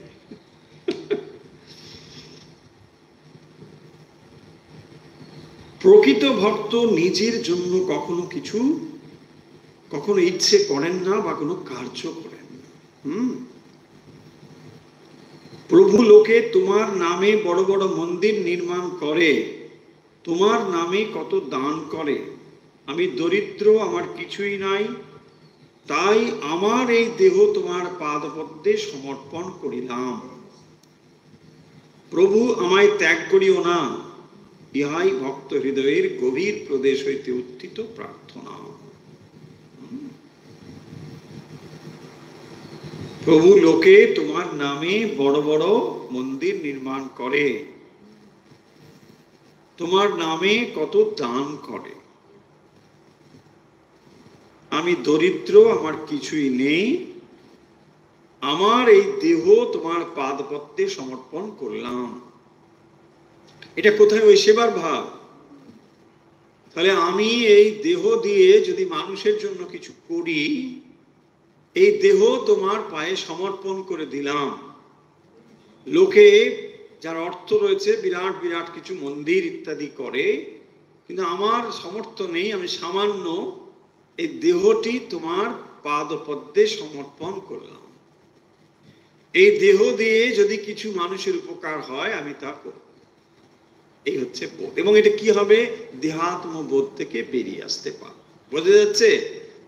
প্রকৃত ভক্ত নিজের জন্য কখনো ইচ্ছে করেন না বা কোনো কার্য করেন না। প্রভু লোকে তোমার নামে বড় বড় মন্দির নির্মাণ করে, তোমার নামে কত দান করে। আমি দরিদ্র, আমার কিছুই নাই, তাই আমার এই দেহ তোমার পাদপদ্মে সমর্পণ করিলাম। প্রভু আমায় ত্যাগ করিও না, ইহাই ভক্ত হৃদয়ের গভীর প্রদেশ হইতে উত্থিত প্রার্থনা। প্রভু লোকে তোমার নামে বড় বড় মন্দির নির্মাণ করে, তোমার নামে কত দান করে। আমি দরিদ্র, আমার কিছুই নেই, আমার এই দেহ তোমার পাদপদ্মে সমর্পণ করলাম। এটা কোথায়? ওই সেবার ভাব। তাহলে আমি এই দেহ দিয়ে যদি মানুষের জন্য কিছু করি, এই দেহ তোমার পায়ে সমর্পণ করে দিলাম। লোকে যার অর্থ রয়েছে বিরাট বিরাট কিছু মন্দির ইত্যাদি করে, কিন্তু আমার সামর্থ্য নেই, আমি সামান্য এই দেহটি তোমার পাদপদ্মে সমর্পণ করলাম। এই দেহ দিয়ে যদি কিছু মানুষের উপকার হয়, আমি তা করব। এই হচ্ছে বোধ। এবং এটা কি হবে? দেহাত্ম বোধ থেকে বেরিয়ে আসতে পারে। বোঝা যাচ্ছে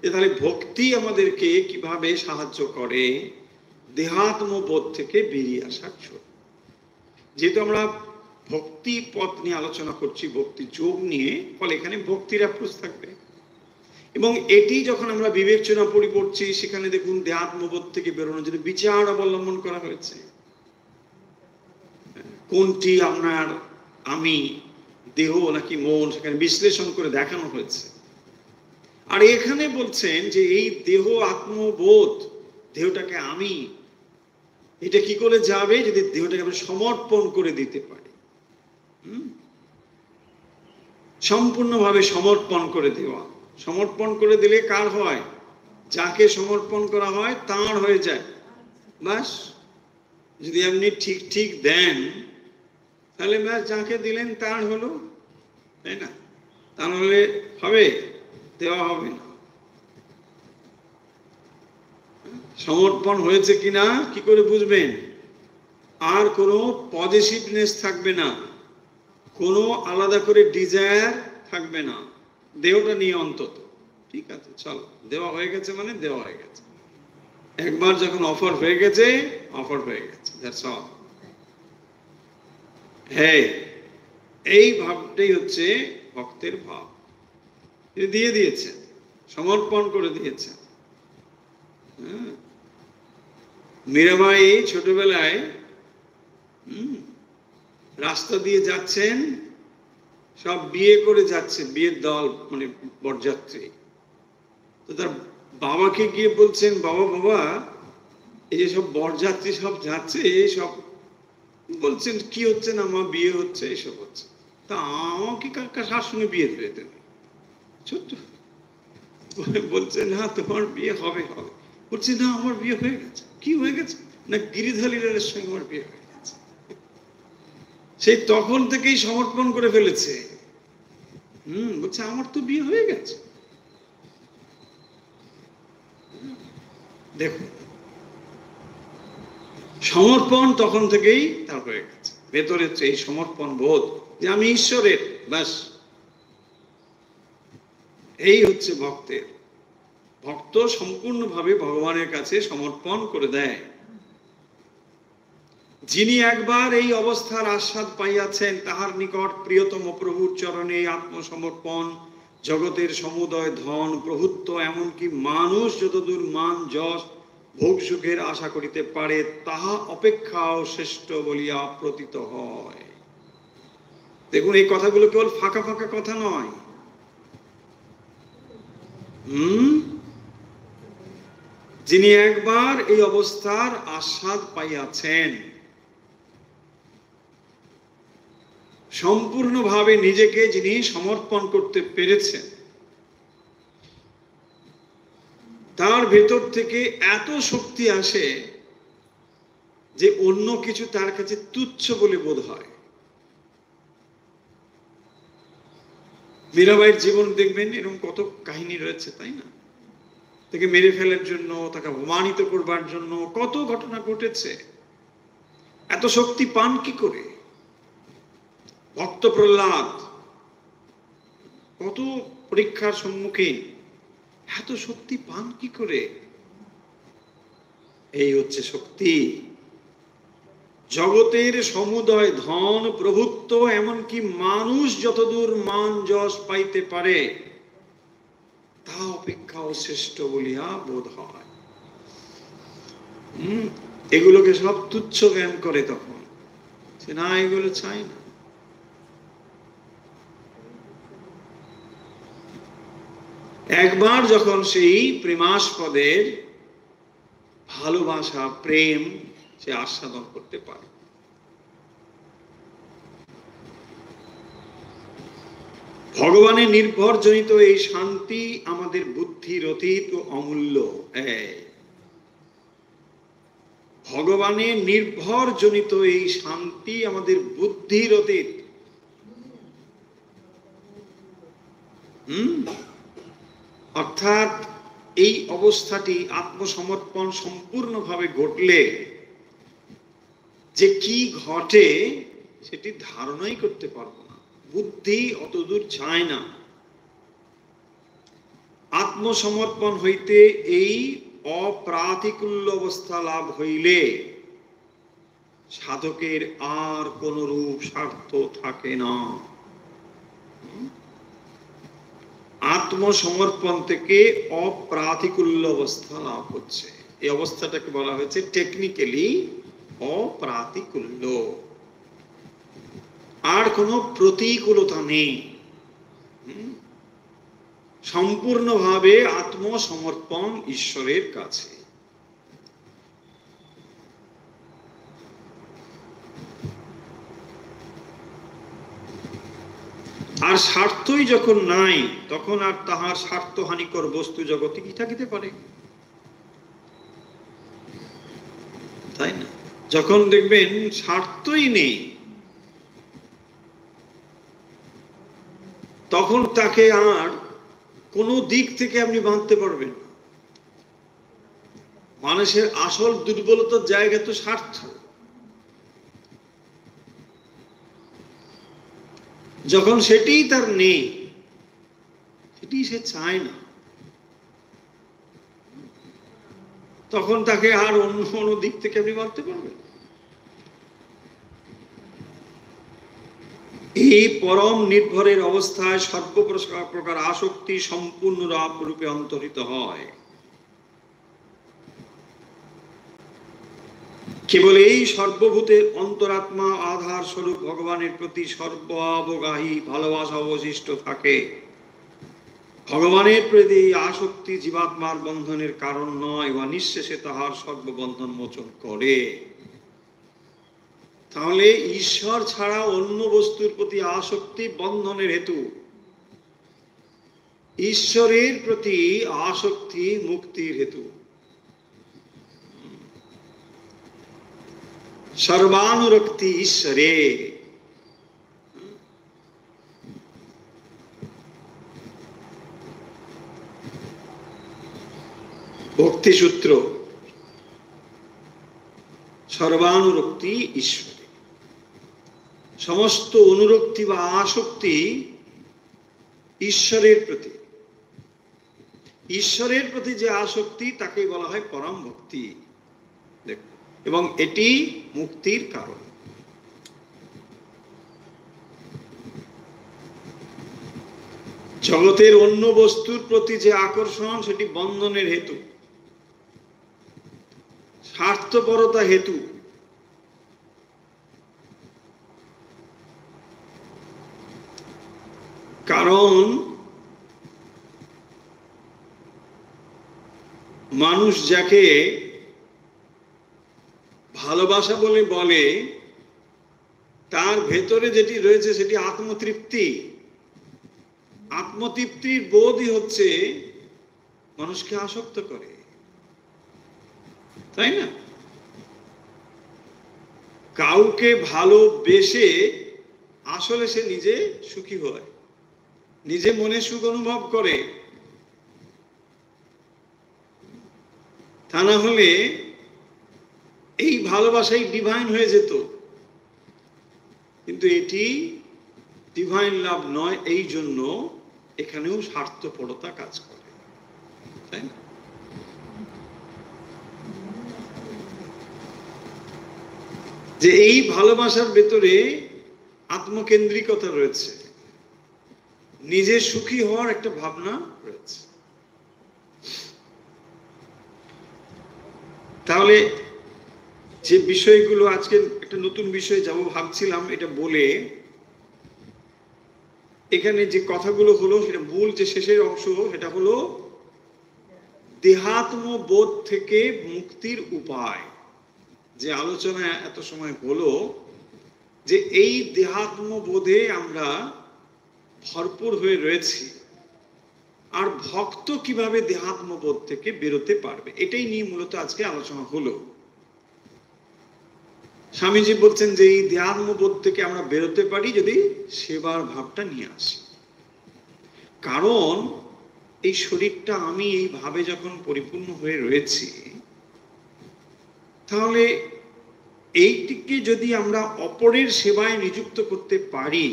যে তাহলে ভক্তি আমাদেরকে কিভাবে সাহায্য করে? দেহাত্ম বোধ থেকে বেরিয়ে আসার জন্য। যেহেতু আমরা ভক্তি পথ নিয়ে আলোচনা করছি, ভক্তি যোগ নিয়ে, ফলে এখানে ভক্তির অ্যাপ্রোচ থাকবে। এবং এটি যখন আমরা বিবেচনা পড়ছি, সেখানে দেখুন দেহাত্মবোধ থেকে বেরোনোর জন্য বিচার অবলম্বন করা হয়েছে। কোনটি আপনার আমি, দেহ নাকি মন, সেখানে বিশ্লেষণ করে দেখানো হয়েছে। আর এখানে বলছেন যে এই দেহ আত্মবোধ, দেহটাকে আমি, এটা কি করে যাবে? যদি দেহটাকে আমরা সমর্পণ করে দিতে পারি। সম্পূর্ণভাবে সমর্পণ করে দেওয়া। সমর্পণ করে দিলে কার হয়? যাকে সমর্পণ করা হয় তার হয়ে যায়। বাস, যদি আপনি ঠিক ঠিক দেন, তাহলে ব্যাস যাকে দিলেন তার হলো, তাই না? তাহলে হবে, দেওয়া হবে না। সমর্পণ হয়েছে কিনা কি করে বুঝবেন? আর কোনো পজিটিভনেস থাকবে না, কোনো আলাদা করে ডিজায়ার থাকবে না দেহটা নিয়ে। অন্তত ঠিক আছে, চলো, দেওয়া হয়ে গেছে মানে দেওয়া হয়ে গেছে। একবার যখন অফার হয়ে গেছে, অফার হয়ে গেছে, দ্যাটস অল। হ্যাঁ, এই ভাবটাই হচ্ছে ভক্তের ভাব। দিয়ে দিয়েছে, সমর্পণ করে দিয়েছে। মীরাবাই ছোটবেলায় রাস্তা দিয়ে যাচ্ছেন, সব বিয়ে করে যাচ্ছে, বিয়ের দল, মানে বরযাত্রী। তো তার বাবাকে গিয়ে বলছেন, বাবা বাবা, এই যে সব বরযাত্রী সব যাচ্ছে, সব বলছেন কি হচ্ছে না, মা বিয়ে হচ্ছে, এইসব হচ্ছে। তা আমাকে কার সঙ্গে বিয়ে দেবে? ছোট্ট বলছে, না তোমার বিয়ে হবে হবে। বলছে, না আমার বিয়ে হয়ে গেছে। কি হয়ে গেছে? না গিরিধারীর সঙ্গে আমার বিয়ে হয়ে গেছে। সেই তখন থেকেই সমর্পণ করে ফেলেছে। বলছে আমার তো বিয়ে হয়ে গেছে। দেখুন, সমর্পণ তখন থেকেই তার হয়ে গেছে, ভেতরের এই সমর্পণ বোধ যে আমি ঈশ্বরের, ব্যাস। এই হচ্ছে ভক্তের। ভক্ত সম্পূর্ণভাবে ভগবানের কাছে সমর্পণ করে দেয়। যিনি একবার এই অবস্থার আস্বাদ পাইয়াছেন, তাহার নিকট প্রিয়তম প্রভুর চরণে আত্মসমর্পণ, জগতের সমুদয় ধন প্রভুত্ব, এমনকি মানুষ যতদূর মান যশ ভোগ সুখের আশা করিতে পারে, তাহা অপেক্ষাও শ্রেষ্ঠ বলিয়া প্রতীত হয়। দেখুন, এই কথাগুলো কেবল ফাঁকা ফাঁকা কথা নয়। যিনি একবার এই অবস্থার আস্বাদ পাইয়াছেন, সম্পূর্ণভাবে নিজেকে যিনি সমর্পণ করতে পেরেছেন, তার ভেতর থেকে এত শক্তি আসে যে অন্য কিছু তার কাছে তুচ্ছ বলে বোধ হয়। মীরাবাইয়ের জীবন দেখবেন, এরকম কত কাহিনী রয়েছে, তাই না? তাকে মেরে ফেলার জন্য, তাকে অপমানিত করবার জন্য কত ঘটনা ঘটেছে। এত শক্তি পান কি করে? ভক্ত প্রহ্লাদ কত পরীক্ষার সম্মুখীন, এত শক্তি পান কি করে? এই হচ্ছে শক্তি। জগতের সমুদয় ধন প্রভুত্ব, এমনকি মানুষ যতদূর মান যশ পাইতে পারে, তা অপেক্ষাও শ্রেষ্ঠ বলিয়া বোধ হয়। এগুলোকে সব তুচ্ছ জ্ঞান করে তখন, সে না, এগুলো চাই না। একবার যখন সেই প্রেমাস্পদের ভালোবাসা, প্রেম সে আস্বাদন করতে পারে, ভগবানের নির্ভরজনিত এই শান্তি আমাদের বুদ্ধির অতীত ও অমূল্য। ভগবানের নির্ভরজনিত এই শান্তি আমাদের বুদ্ধির অতীত। অর্থাৎ এই অবস্থাটি, আত্মসমর্পণ সম্পূর্ণভাবে ঘটলে যে কি ঘটে সেটি ধারণাই করতে পারবো না, বুদ্ধি অতদূর যায় না। আত্মসমর্পণ হইতে এই অপ্রাতিকূল্য অবস্থা লাভ হইলে সাধকের আর কোন রূপ স্বার্থ থাকে না। আত্মসমর্পণ থেকে অপ্রাতিকূল্য অবস্থা লাভ হচ্ছে। এই অবস্থাটাকে বলা হয়েছে টেকনিক্যালি অপ্রাতিকূল্য। আর কোনো প্রতিকূলতা নেই, সম্পূর্ণভাবে আত্মসমর্পণ ঈশ্বরের কাছে। আর স্বার্থই যখন নাই, তখন আর তাহার স্বার্থহানিকর বস্তু জগতে কি থাকিতে পারে? তাই না? যখন দেখবেন স্বার্থই নেই, তখন তাকে আর কোন দিক থেকে আপনি বাঁধতে পারবেন না। মানুষের আসল দুর্বলতার জায়গা তো স্বার্থ। যখন সেটি তার নেই, সেটি সে চায় না, তখন তাকে আর অন্য কোনো দিক থেকে আপনি বাঁধতে পারবেন। এই পরম নির্ভরের অবস্থায় সর্বপ্রকার আসক্তি সম্পূর্ণ রূপে অন্তরিত হয়। কেবল এই সর্বভূতের অন্তরাত্মা আধার স্বরূপ ভগবানের প্রতি সর্বাবগাহী ভালোবাসা অবশিষ্ট থাকে। ভগবানের প্রতি আসক্তি জীবাত্মার বন্ধনের কারণ নয়, বা নিঃশেষে তাহার সর্ববন্ধন মোচন করে। তাহলে ঈশ্বর ছাড়া অন্য বস্তুর প্রতি আসক্তি বন্ধনের হেতু, ঈশ্বরের প্রতি আসক্তি মুক্তির হেতু। সর্বানুরক্তি ঈশ্বরে। ভক্তি সূত্র সর্বানুরক্তি ঈশ্বরে। সমস্ত অনুরক্তি বা আসক্তি ঈশ্বরের প্রতি। ঈশ্বরের প্রতি যে আসক্তি তাকে বলা হয় পরম ভক্তি। এবং এটি মুক্তির কারণ। জগতের অন্য বস্তুর প্রতি যে আকর্ষণ সেটি বন্ধনের হেতু, স্বার্থপরতা হেতু। কারণ মানুষ যাকে ভালোবাসা বলে বলে তার ভেতরে যেটি রয়েছে সেটি আত্মতৃপ্তি। আত্মতৃপ্তির বোধই হচ্ছে মানুষকে আসক্ত করে, তাই না? কাউকে ভালোবেসে আসলে সে নিজে সুখী হয়, নিজে মনে সুখ অনুভব করে। তা না হলে এই ভালোবাসাই ডিভাইন হয়ে যেত। কিন্তু এটি ডিভাইন লাভ নয়, এই জন্য এখানেও স্বার্থপরতা কাজ করে, তাই না? যে এই ভালোবাসার ভেতরে আত্মকেন্দ্রিকতা রয়েছে, নিজে সুখী হওয়ার একটা ভাবনা রয়েছে। তাহলে যে বিষয়গুলো আজকে একটা নতুন বিষয় যাব ভাবছিলাম, এটা বলে এখানে যে কথাগুলো হলো সেটা মূল যে শেষের অংশ সেটা হলো দেহাত্ম বোধ থেকে মুক্তির উপায়। যে আলোচনা এত সময় হলো যে এই দেহাত্ম বোধে আমরা ভরপুর হয়ে রয়েছি, আর ভক্ত কিভাবে দেহাত্ম বোধ থেকে বেরোতে পারবে, এটাই নিয়ে মূলত আজকে আলোচনা হলো। স্বামীজি বলছেন যে এই দেহাত্ম বোধ থেকে আমরা বেরোতে পারি যদি সেবার ভাবটা নিয়ে আসি। কারণ এই শরীরটা আমি এই ভাবে যখন পরিপূর্ণ হয়ে রয়েছি, তাহলে এইটিকে যদি আমরা অপরের সেবায় নিযুক্ত করতে পারি,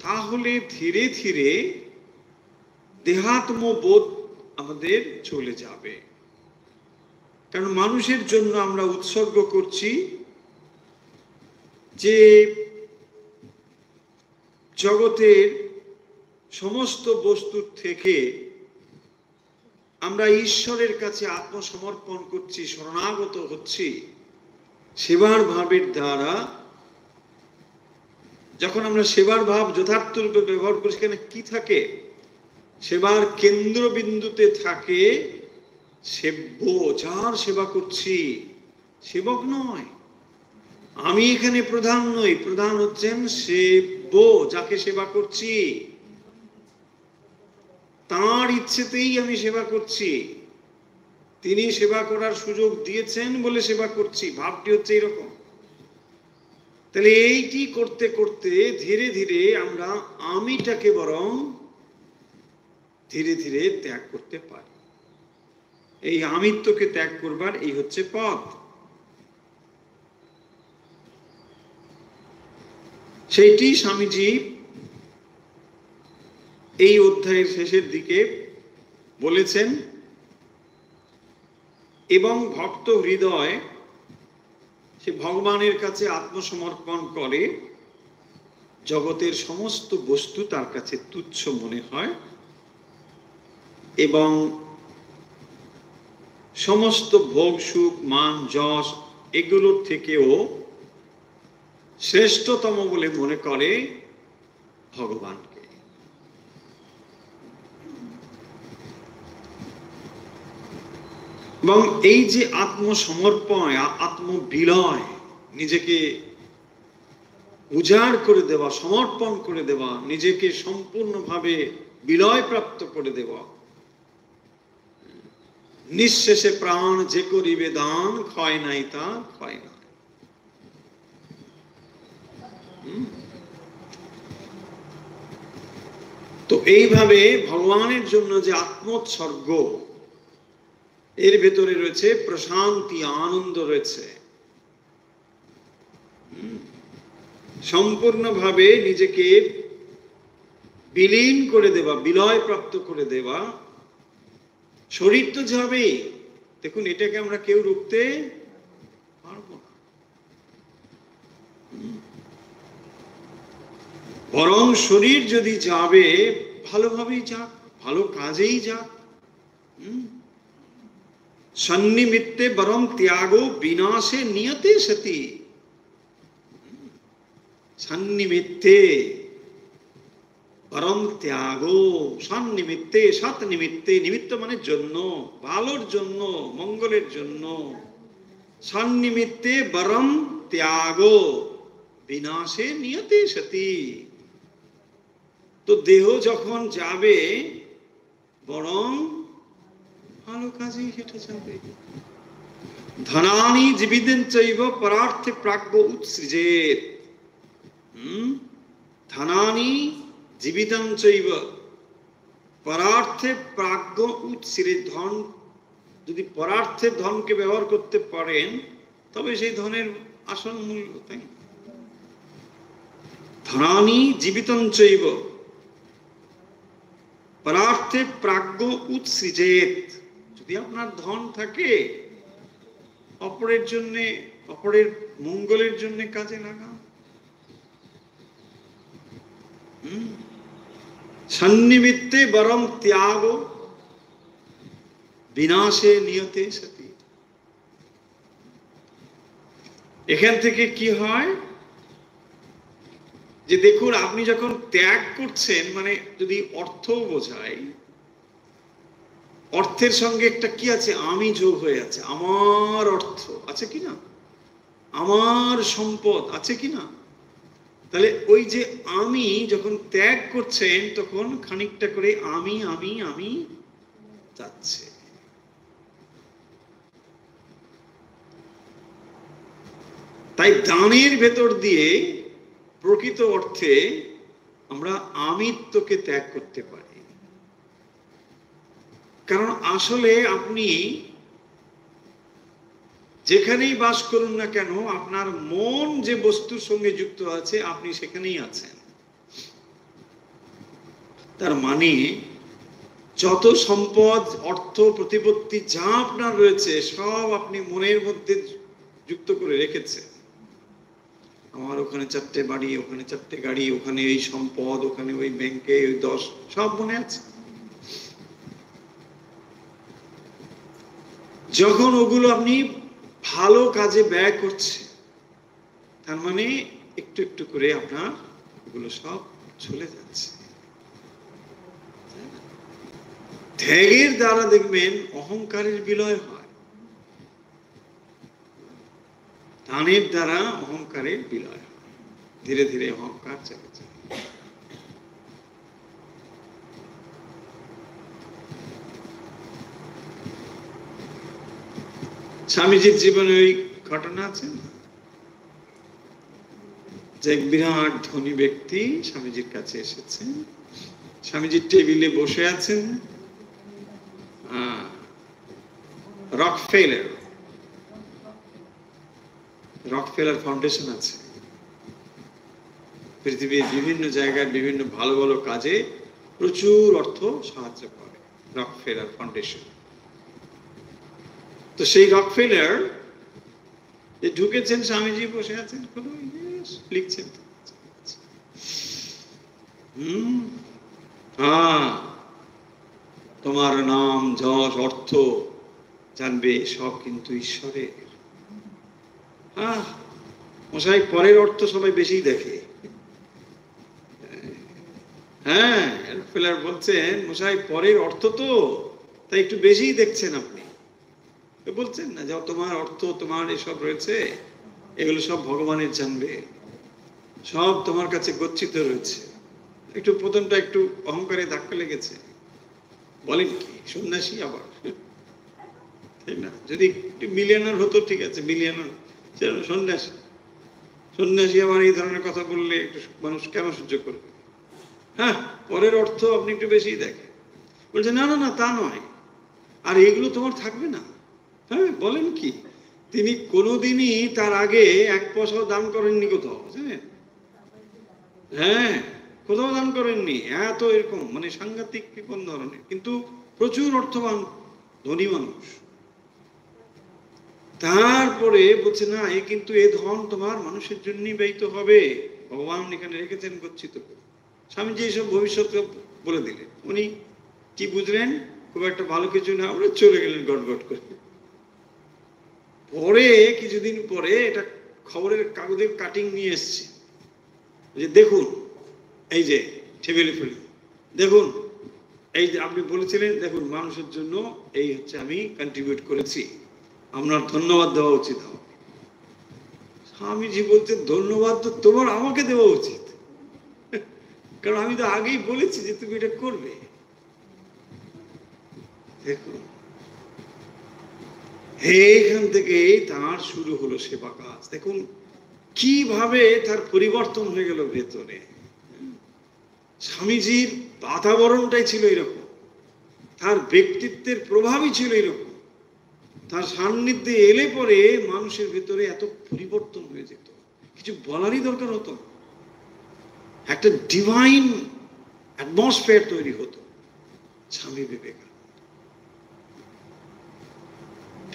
তাহলে ধীরে ধীরে দেহাত্ম বোধ আমাদের চলে যাবে। কারণ মানুষের জন্য আমরা উৎসর্গ করছি যে জগতের সমস্ত বস্তুর থেকে আমরা ঈশ্বরের কাছে আত্মসমর্পণ করছি, শরণাগত হচ্ছি সেবার ভাবের দ্বারা। যখন আমরা সেবার ভাব যথার্থ রূপে ব্যবহার করি, সেখানে কি থাকে? সেবার কেন্দ্রবিন্দুতে থাকে সেব্য, যার সেবা করছি। সেবক নয়, আমি এখানে প্রধান নই, প্রধান হচ্ছেন সেব্য, যাকে সেবা করছি। তাঁর ইচ্ছেতেই আমি সেবা করছি, তিনি সেবা করার সুযোগ দিয়েছেন বলে সেবা করছি। ভাবটি হচ্ছে এরকম। তাহলে এইটি করতে করতে ধীরে ধীরে আমরা আমিটাকে বরং ধীরে ধীরে ত্যাগ করতে পারি। এই আমিত্বকে ত্যাগ করবার এই হচ্ছে পথ। সেইটি স্বামীজি এই অধ্যায়ের শেষের দিকে বলেছেন। এবং ভক্ত হৃদয় সে ভগবানের কাছে আত্মসমর্পণ করে, জগতের সমস্ত বস্তু তার কাছে তুচ্ছ মনে হয় এবং সমস্ত ভোগ সুখ মান যশ এগুলোর থেকেও শ্রেষ্ঠতম বলে মনে করে ভগবানকে। এবং এই যে আত্মসমর্পণ, আত্মবিলয়, নিজেকে উজাড় করে দেওয়া, সমর্পণ করে দেওয়া, নিজেকে সম্পূর্ণভাবে বিলয় প্রাপ্ত করে দেওয়া, নিঃশেষে প্রাণ যে করিবে দান, ক্ষয় নাই তা ক্ষয় নাই। তো এইভাবে ভগবানের জন্য যে আত্মোৎসর্গ, এর ভেতরে রয়েছে প্রশান্তি, আনন্দ রয়েছে। সম্পূর্ণভাবে নিজেকে বিলীন করে দেওয়া, বিলয় প্রাপ্ত করে দেওয়া। শরীর তো যাবেই, দেখুন এটাকে আমরা কেউ রুখতে পারবো না। বরং শরীর যদি যাবে, ভালোভাবেই যাক, ভালো কাজেই যাক। সন্নিমিত্তে বরং ত্যাগো বিনাশে নিয়তে সতি। সন্নিমিত্তে পরম ত্যাগো, সন্নিমিত্তে, সৎ নিমিত্তে, নিমিত্ত মানে জন্য, ভালোর জন্য, মঙ্গলের জন্য। সন্নিমিত্তে বরম ত্যাগো বিনাশে নিয়তে সতি। তো দেহ যখন যাবে, বরং ভালো কাজেই হেঁটে যাবে। ধনানি জীবিতেন চৈব পরার্থে প্রাজ্ঞ উৎসৃজেত। ধনানি জীবিতং চৈব পরার্থে প্রাজ্ঞ উৎসৃজেত। ধন যদি পরার্থের ধনকে ব্যবহার করতে পারেন, তবে সেই ধনের আসল মূল্য, তাই। ধনানি জীবিতং চৈব পরার্থে প্রাজ্ঞ উৎসৃজেত। যদি আপনার ধন থাকে, অপরের জন্য, অপরের মঙ্গলের জন্য কাজে লাগান। সন্নিমিত্তে বরং ত্যাগ বিনাশে নিয়তে সতি। এখান থেকে কি হয় যে দেখুন, আপনি যখন ত্যাগ করছেন, মানে যদি অর্থ বোঝায়, অর্থের সঙ্গে একটা কি আছে, আমি যোগ হয়ে আছে। আমার অর্থ আছে কিনা, আমার সম্পদ আছে কিনা। তাহলে ওই যে আমি যখন ত্যাগ করছেন, তখন খানিকটা করে আমি আমি আমি যাচ্ছে। তাই দানের ভেতর দিয়ে প্রকৃত অর্থে আমরা আমিত্বকে ত্যাগ করতে পারি। কারণ আসলে আপনি যেখানেই বাস করুন না কেন, আপনার মন যে বস্তুর সঙ্গে যুক্ত আছে, আপনি সেখানেই আছেন। তার মানে যত সম্পদ, অর্থ, প্রতিপত্তি যা আপনার রয়েছে, সব আপনি মনের মধ্যে যুক্ত করে রেখেছেন। আমার ওখানে 4টে বাড়ি, ওখানে 4টে গাড়ি, ওখানে এই সম্পদ, ওখানে ওই ব্যাংকে ওই 10, সব মনে আছে। যখন ওগুলো আপনি ভালো কাজে ব্যয় করছে, তার মানে একটু একটু করে আপনার ওগুলো সব চলে যাচ্ছে। ত্যাগের দ্বারা দেখবেন অহংকারের বিলয় হয়, দানের দ্বারা অহংকারের বিলয় হয়। ধীরে ধীরে অহংকার চলে যায়। স্বামীজির জীবনে ওই ঘটনা আছে যে এক বিরাট ধনী ব্যক্তি স্বামীজির কাছে এসেছেন। স্বামীজির টেবিলে বসে আছেন। রকফেলার ফাউন্ডেশন আছে পৃথিবীর বিভিন্ন জায়গায়, বিভিন্ন ভালো ভালো কাজে প্রচুর অর্থ সাহায্য করে রকফেলার ফাউন্ডেশন। তো সেই রকফেলার যে ঢুকেছেন, স্বামীজি বসে আছেন, লিখছেন। তোমার নাম, যশ, অর্থ জানবে, সব কিন্তু ঈশ্বরের। মশাই, পরের অর্থ সবাই বেশি দেখে। হ্যাঁ, রকফেলার বলছেন, মশাই পরের অর্থ তো, তাই একটু বেশি দেখছেন আপনি। বলছেন না যে তোমার অর্থ, তোমার এসব রয়েছে, এগুলো সব ভগবানের জানবে, সব তোমার কাছে গচ্ছিত রয়েছে। একটু প্রথমটা একটু অহংকারে ধাক্কা লেগেছে। বলেন কি, সন্ন্যাসী আবার, তাই না? যদি মিলিয়নার হতো ঠিক আছে, মিলিয়নার, সন্ন্যাসী, সন্ন্যাসী আবার এই ধরনের কথা বললে একটু মানুষ কেন সহ্য করবে? হ্যাঁ, পরের অর্থ আপনি একটু বেশি দেখেন। বলছে না না না, তা নয়, আর এগুলো তোমার থাকবে না। হ্যাঁ, বলেন কি, তিনি কোনোদিনই তার আগে 1 পয়সাও দান করেননি কোথাও, জানেন? হ্যাঁ, কোথাও দান করেননি। এত এরকম মানে সাংঘাতিক কোন ধরনের, কিন্তু প্রচুর অর্থবান ধনী মানুষ। তারপরে বলছে না, এ কিন্তু এ ধন তোমার মানুষের জন্যই ব্যয়িত হবে, ভগবান এখানে রেখেছেন গচ্ছিত করে। স্বামীজি এইসব ভবিষ্যৎ বলে দিলেন। উনি কি বুঝলেন? খুব একটা ভালো কিছু না, ওরা চলে গেলেন গটগট করে। পরে কিছুদিন পরে এটা খবরের কাগজের কাটিং নিয়ে এসছে, যে দেখুন এই যে টেবিলে ফেলি, দেখুন এই যে আপনি বলেছিলেন, দেখুন মানুষের জন্য এই হচ্ছে আমি কন্ট্রিবিউট করেছি, আপনার ধন্যবাদ দেওয়া উচিত। স্বামীজি বলছে, ধন্যবাদ তো তোমার আমাকে দেওয়া উচিত, কারণ আমি তো আগেই বলেছি যে তুমি এটা করবে। দেখুন, এইখান থেকে তার শুরু হলো সেবা কাজ। দেখুন কিভাবে তার পরিবর্তন হয়ে গেল ভেতরে। স্বামীজির বাতাবরণটাই ছিল এরকম, তার ব্যক্তিত্বের প্রভাবই ছিল এরকম। তার সান্নিধ্যে এলে পরে মানুষের ভেতরে এত পরিবর্তন হয়ে যেত, কিছু বলারই দরকার হতো, একটা ডিভাইন অ্যাটমসফিয়ার তৈরি হতো। স্বামী বিবেকানন্দ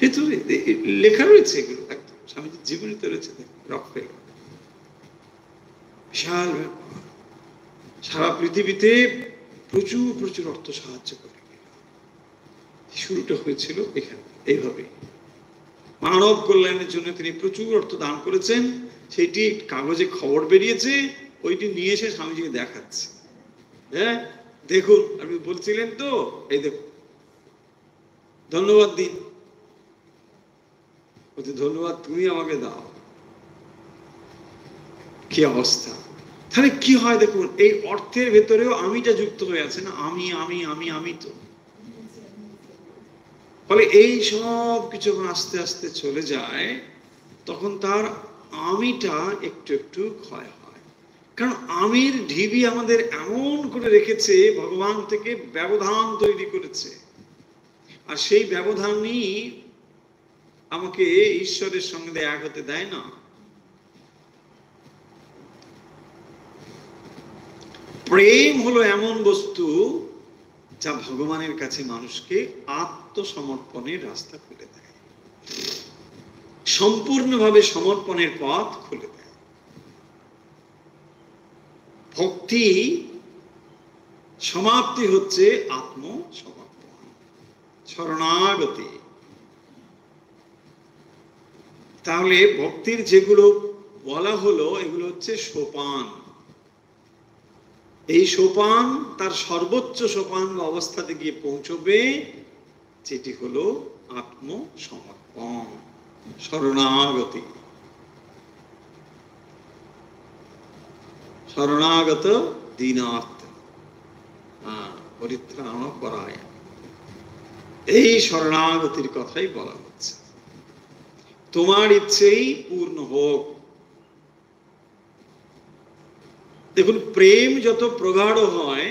ভেতরে লেখা রয়েছে, এগুলো একদম স্বামীজির জীবনীতে রয়েছে। রকফেলার বিশাল ব্যাপার, সারা পৃথিবীতে প্রচুর প্রচুর অর্থ সাহায্য করে। শুরুটা হয়েছিল এখানে এইভাবে, মানব কল্যাণের জন্য তিনি প্রচুর অর্থ দান করেছেন। সেটি কাগজে খবর বেরিয়েছে, ওইটি নিয়ে এসে স্বামীজিকে দেখাচ্ছে। হ্যাঁ দেখুন, আপনি বলছিলেন তো, এই দেখুন, ধন্যবাদ দিন। ধন্যবাদ তুমি আমাকে দাও। কি অবস্থা! তাহলে কি হয় দেখুন, এই অর্থের ভেতরেও আমিটা যুক্ত হয়ে আছে না, আমি আমি আমি আমি তো। ফলে এই সব কিছু আস্তে আস্তে চলে যায়, তখন তার আমিটা একটু একটু ক্ষয় হয়। কারণ আমির ঢিবি আমাদের এমন করে রেখেছে, ভগবান থেকে ব্যবধান তৈরি করেছে, আর সেই ব্যবধানই আমাকে ঈশ্বরের সঙ্গে এক হতে দেয় না। প্রেম হলো এমন বস্তু যা ভগবানের কাছে মানুষকে আত্মসমর্পণের রাস্তা খুলে দেয়, সম্পূর্ণভাবে সমর্পণের পথ খুলে দেয়। ভক্তি সমাপ্তি হচ্ছে আত্মসমর্পণ, শরণাগতি। তাহলে ভক্তির যেগুলো বলা হলো, এগুলো হচ্ছে সোপান। এই সোপান তার সর্বোচ্চ সোপান অবস্থাতে গিয়ে পৌঁছবে, যেটি হলো আত্মসমর্পণ, শরণাগতি। শরণাগত দীনার্থ পরিত্রাণ পরায়, এই শরণাগতির কথাই বলা হচ্ছে। তোমার ইচ্ছেই পূর্ণ হোক। দেখুন, প্রেম যত প্রগাঢ় হয়,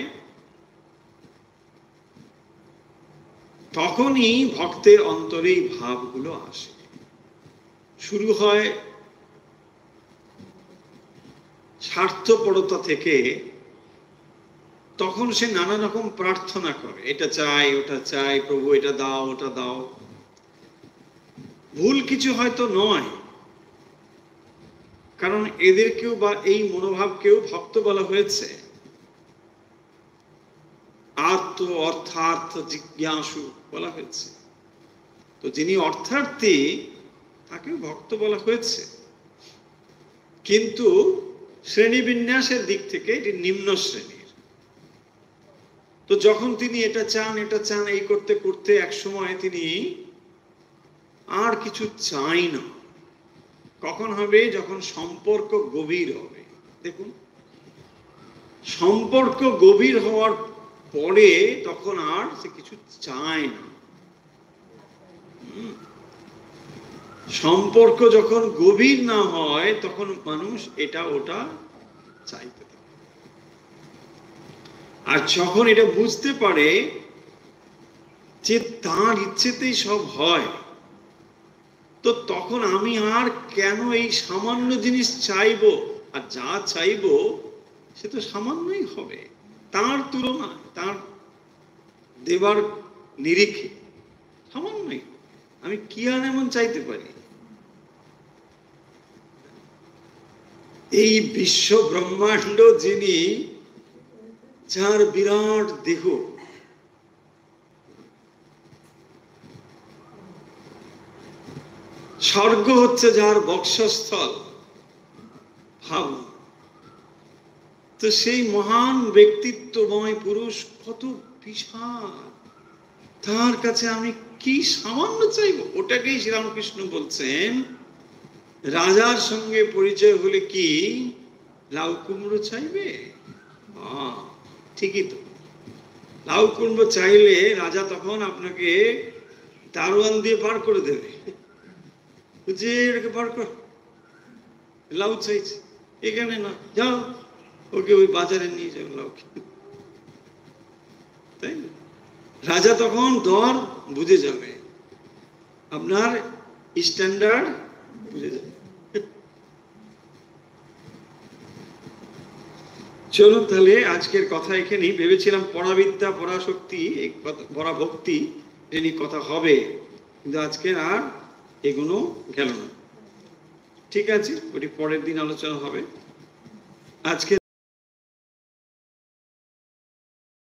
তখনই ভক্তের অন্তরে এই ভাবগুলো আসে। শুরু হয় স্বার্থপরতা থেকে, তখন সে নানা রকম প্রার্থনা করে, এটা চাই ওটা চাই, প্রভু এটা দাও ওটা দাও। ভুল কিছু হয়তো নয়, কারণ এদেরকেও বা এই মনোভাবকেও ভক্ত বলা হয়েছে। আত্ম অর্থার্থ জিজ্ঞাসু বলা হয়েছে, তো যিনি অর্থার্থী তাকেও ভক্ত বলা হয়েছে। কিন্তু শ্রেণীবিন্যাসের দিক থেকে এটি নিম্ন শ্রেণীর। তো যখন তিনি এটা চান এই করতে করতে এক সময় তিনি আর কিছু চাই না। কখন হবে? যখন সম্পর্ক গভীর হবে। দেখুন, সম্পর্ক গভীর হওয়ার পরে তখন আর সে কিছু চায় না। সম্পর্ক যখন গভীর না হয়, তখন মানুষ এটা ওটা চাইতে থাকে। আর যখন এটা বুঝতে পারে যে তার ইচ্ছেতেই সব হয়, তো তখন আমি আর কেন এই সামান্য জিনিস চাইবো? আর যা চাইবো সে তো সামান্যই হবে তার তুলনায়, তার দেবার নিরিখে সামান্যই। আমি কি আর এমন চাইতে পারি? এই বিশ্ব ব্রহ্মাণ্ড যিনি, যার বিরাট দেহ, স্বর্গ হচ্ছে যার বক্ষস্থল, ভাবুন তো সেই মহান ব্যক্তিত্বময় পুরুষ কত বিশাল, তার কাছে আমি কি সামান্য চাইবো? ওটাকেই শ্রীরামকৃষ্ণ বলছেন রাজার সঙ্গে পরিচয় হলে কি লাউ কুমড়ো চাইবে? ঠিকই তো, লাউ কুমড়ো চাইলে রাজা তখন আপনাকে দারোয়ান দিয়ে পার করে দেবে, যে এটাকে পার কর, লাউ চাইছে এখানে না, যাও ওকে ওই বাজারে নিয়ে যাও লাউ। তাই না? রাজা তখন দর বুঝে যাবে, আপনার স্ট্যান্ডার্ড বুঝে যাবে। চলুন তাহলে আজকের কথা এখানেই। ভেবেছিলাম পরাবিদ্যা, পরাশক্তি, পরাভক্তি যিনি কথা হবে, কিন্তু আজকে আর এগুলো গেল না। ঠিক আছে, ওটি পরের দিন আলোচনা হবে। আজকে